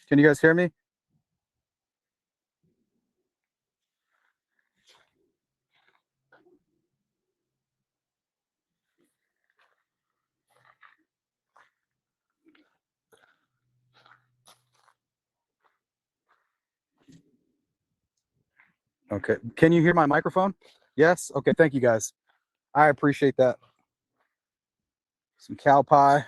Can you guys hear me? Okay. Can you hear my microphone? Yes? Okay. Thank you guys. I appreciate that. Some cow pie.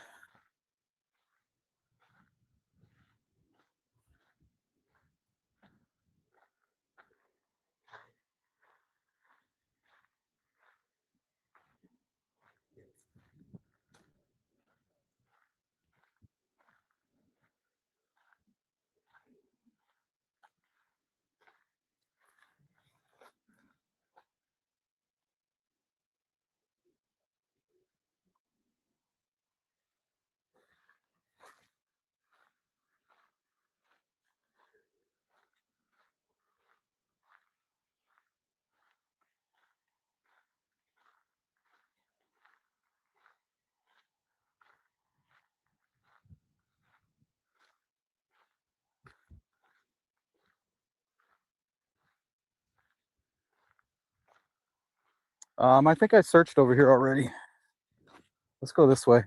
I think I searched over here already. Let's go this way.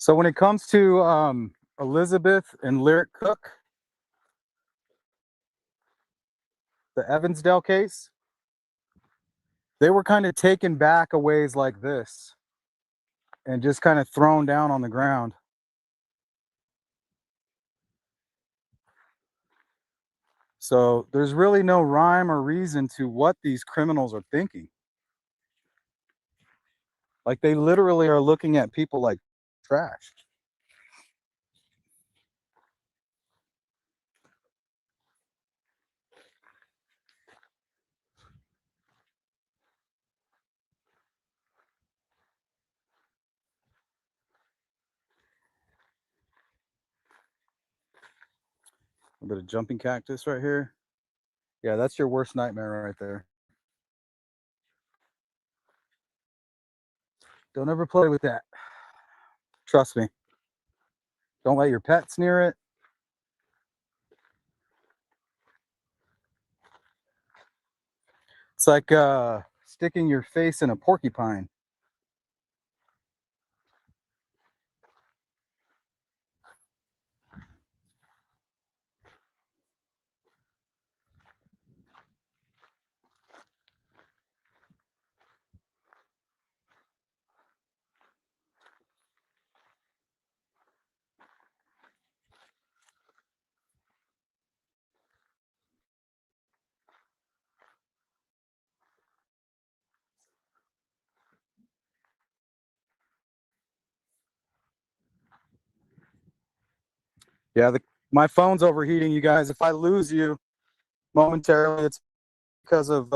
So when it comes to Elizabeth and Lyric Cook, the Evansdale case, they were kind of taken back a ways like this and just kind of thrown down on the ground. So there's really no rhyme or reason to what these criminals are thinking. Like, they literally are looking at people like trash. A bit of jumping cactus right here. Yeah, that's your worst nightmare right there. Don't ever play with that. Trust me. Don't let your pets near it. It's like sticking your face in a porcupine. Yeah, my phone's overheating, you guys. If I lose you momentarily, it's because of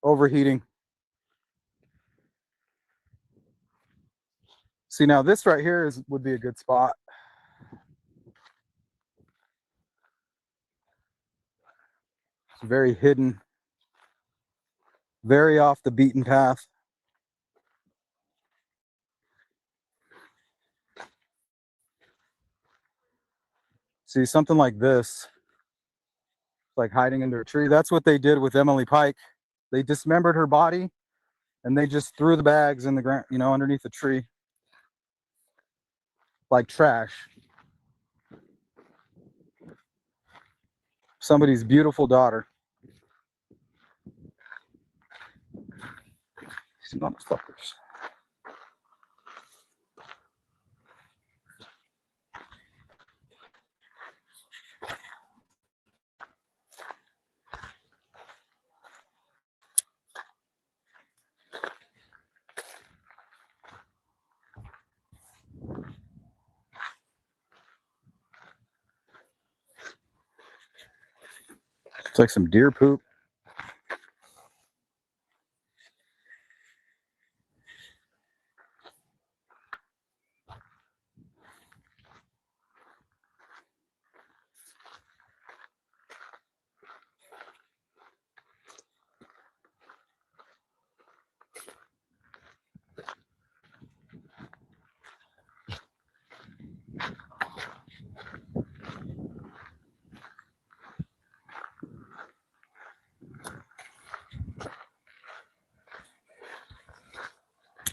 overheating. See, now this right here would be a good spot. It's very hidden, very off the beaten path. See, something like this, like hiding under a tree. That's what they did with Emily Pike. They dismembered her body and they just threw the bags in the ground, you know, underneath the tree, like trash. Somebody's beautiful daughter. These motherfuckers. It's like some deer poop.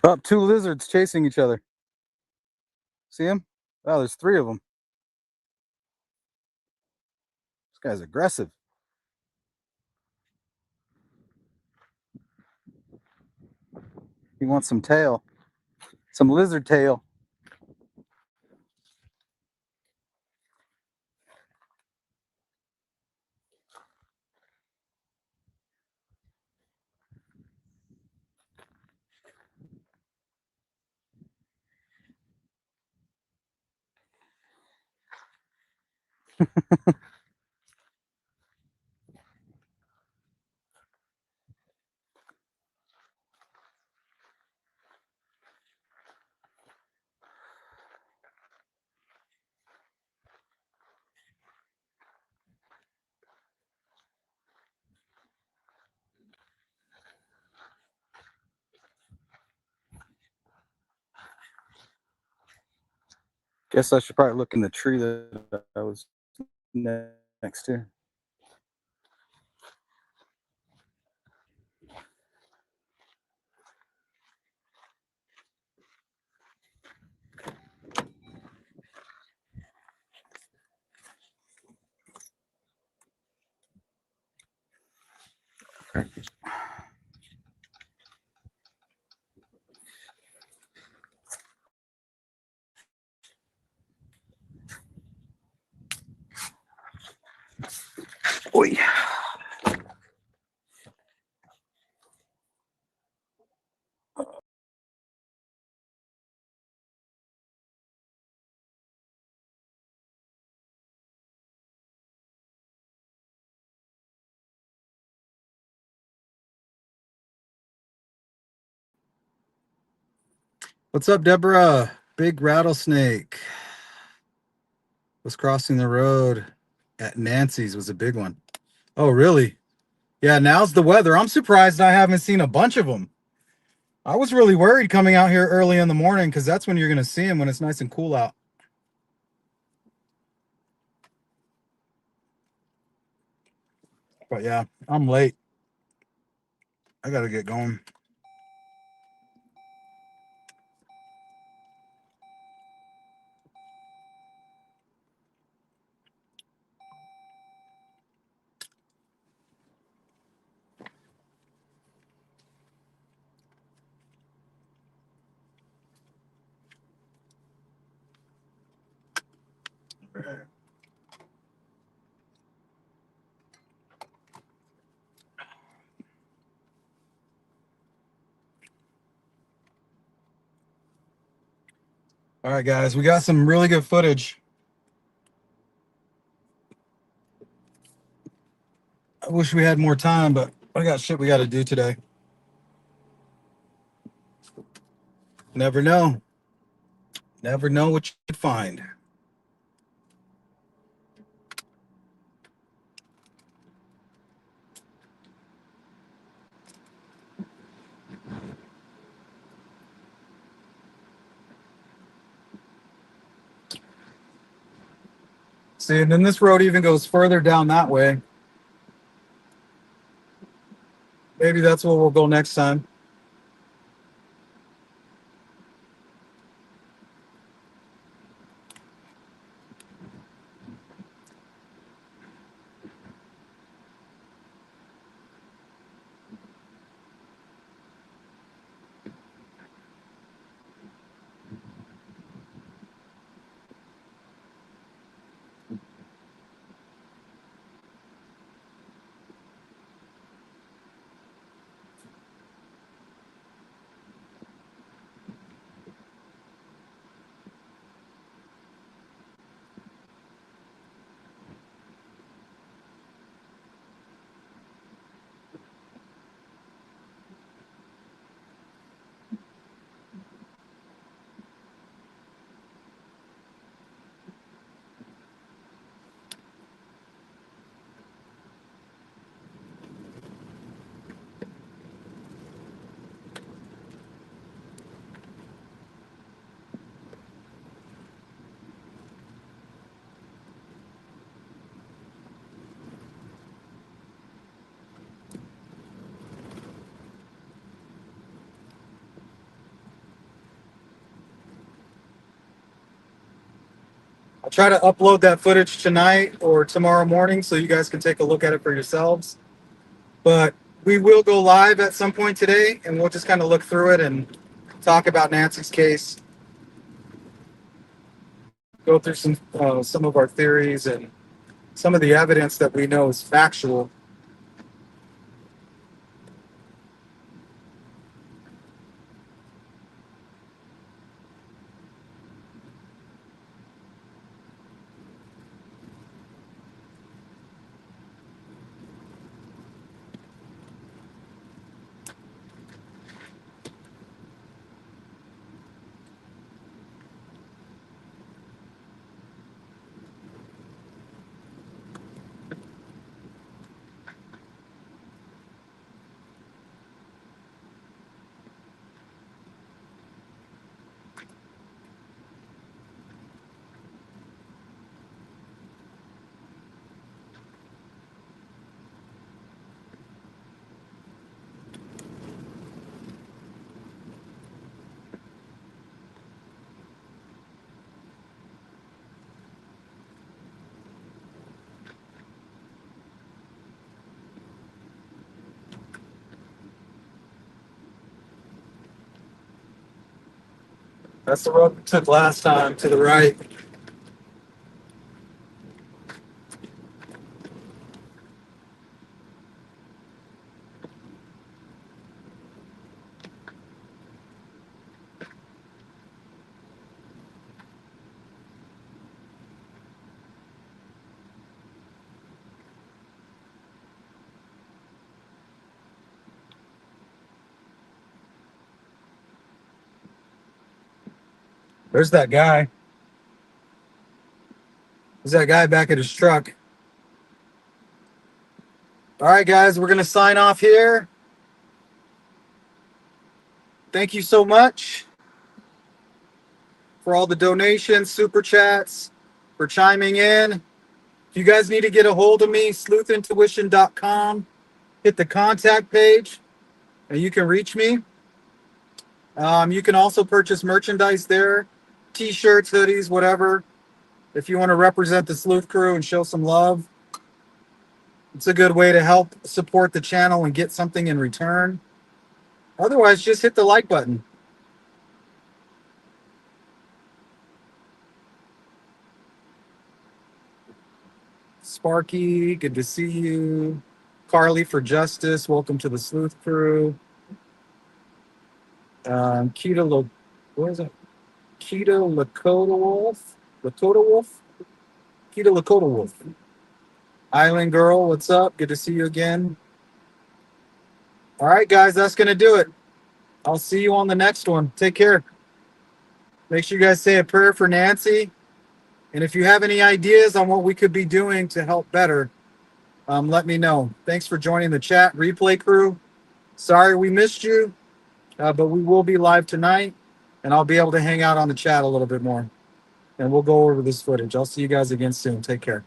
Oh, two lizards chasing each other. See them? Oh, there's three of them. This guy's aggressive. He wants some tail, some lizard tail. Guess I should probably look in the tree that I was next to. Oy. What's up, Deborah? Big rattlesnake was crossing the road at Nancy's. Was a big one. Oh, really? Yeah, now's the weather. I'm surprised I haven't seen a bunch of them. I was really worried coming out here early in the morning because that's when you're going to see them, when it's nice and cool out. But yeah, I'm late. I got to get going. All right, guys, we got some really good footage. I wish we had more time, but I got shit we got to do today. Never know. Never know what you could find. See, and then this road even goes further down that way. Maybe that's where we'll go next time. I'll try to upload that footage tonight or tomorrow morning so you guys can take a look at it for yourselves. But we will go live at some point today, and we'll just kind of look through it and talk about Nancy's case, go through some of our theories and some of the evidence that we know is factual. That's the road we took last time, to the right. There's that guy. There's that guy back at his truck. All right, guys, we're going to sign off here. Thank you so much for all the donations, super chats, for chiming in. If you guys need to get a hold of me, sleuthintuition.com. Hit the contact page and you can reach me. You can also purchase merchandise there, t-shirts, hoodies, whatever. If you want to represent the Sleuth crew and show some love, it's a good way to help support the channel and get something in return. Otherwise, just hit the like button. Sparky, good to see you. Carly for Justice, welcome to the Sleuth crew. What is it? Keto Lakota Wolf? Lakota Wolf? Keto Lakota Wolf. Island Girl, what's up? Good to see you again. All right, guys, that's going to do it. I'll see you on the next one. Take care. Make sure you guys say a prayer for Nancy. And if you have any ideas on what we could be doing to help better, let me know. Thanks for joining the chat, replay crew. Sorry we missed you, but we will be live tonight, and I'll be able to hang out on the chat a little bit more. And we'll go over this footage. I'll see you guys again soon. Take care.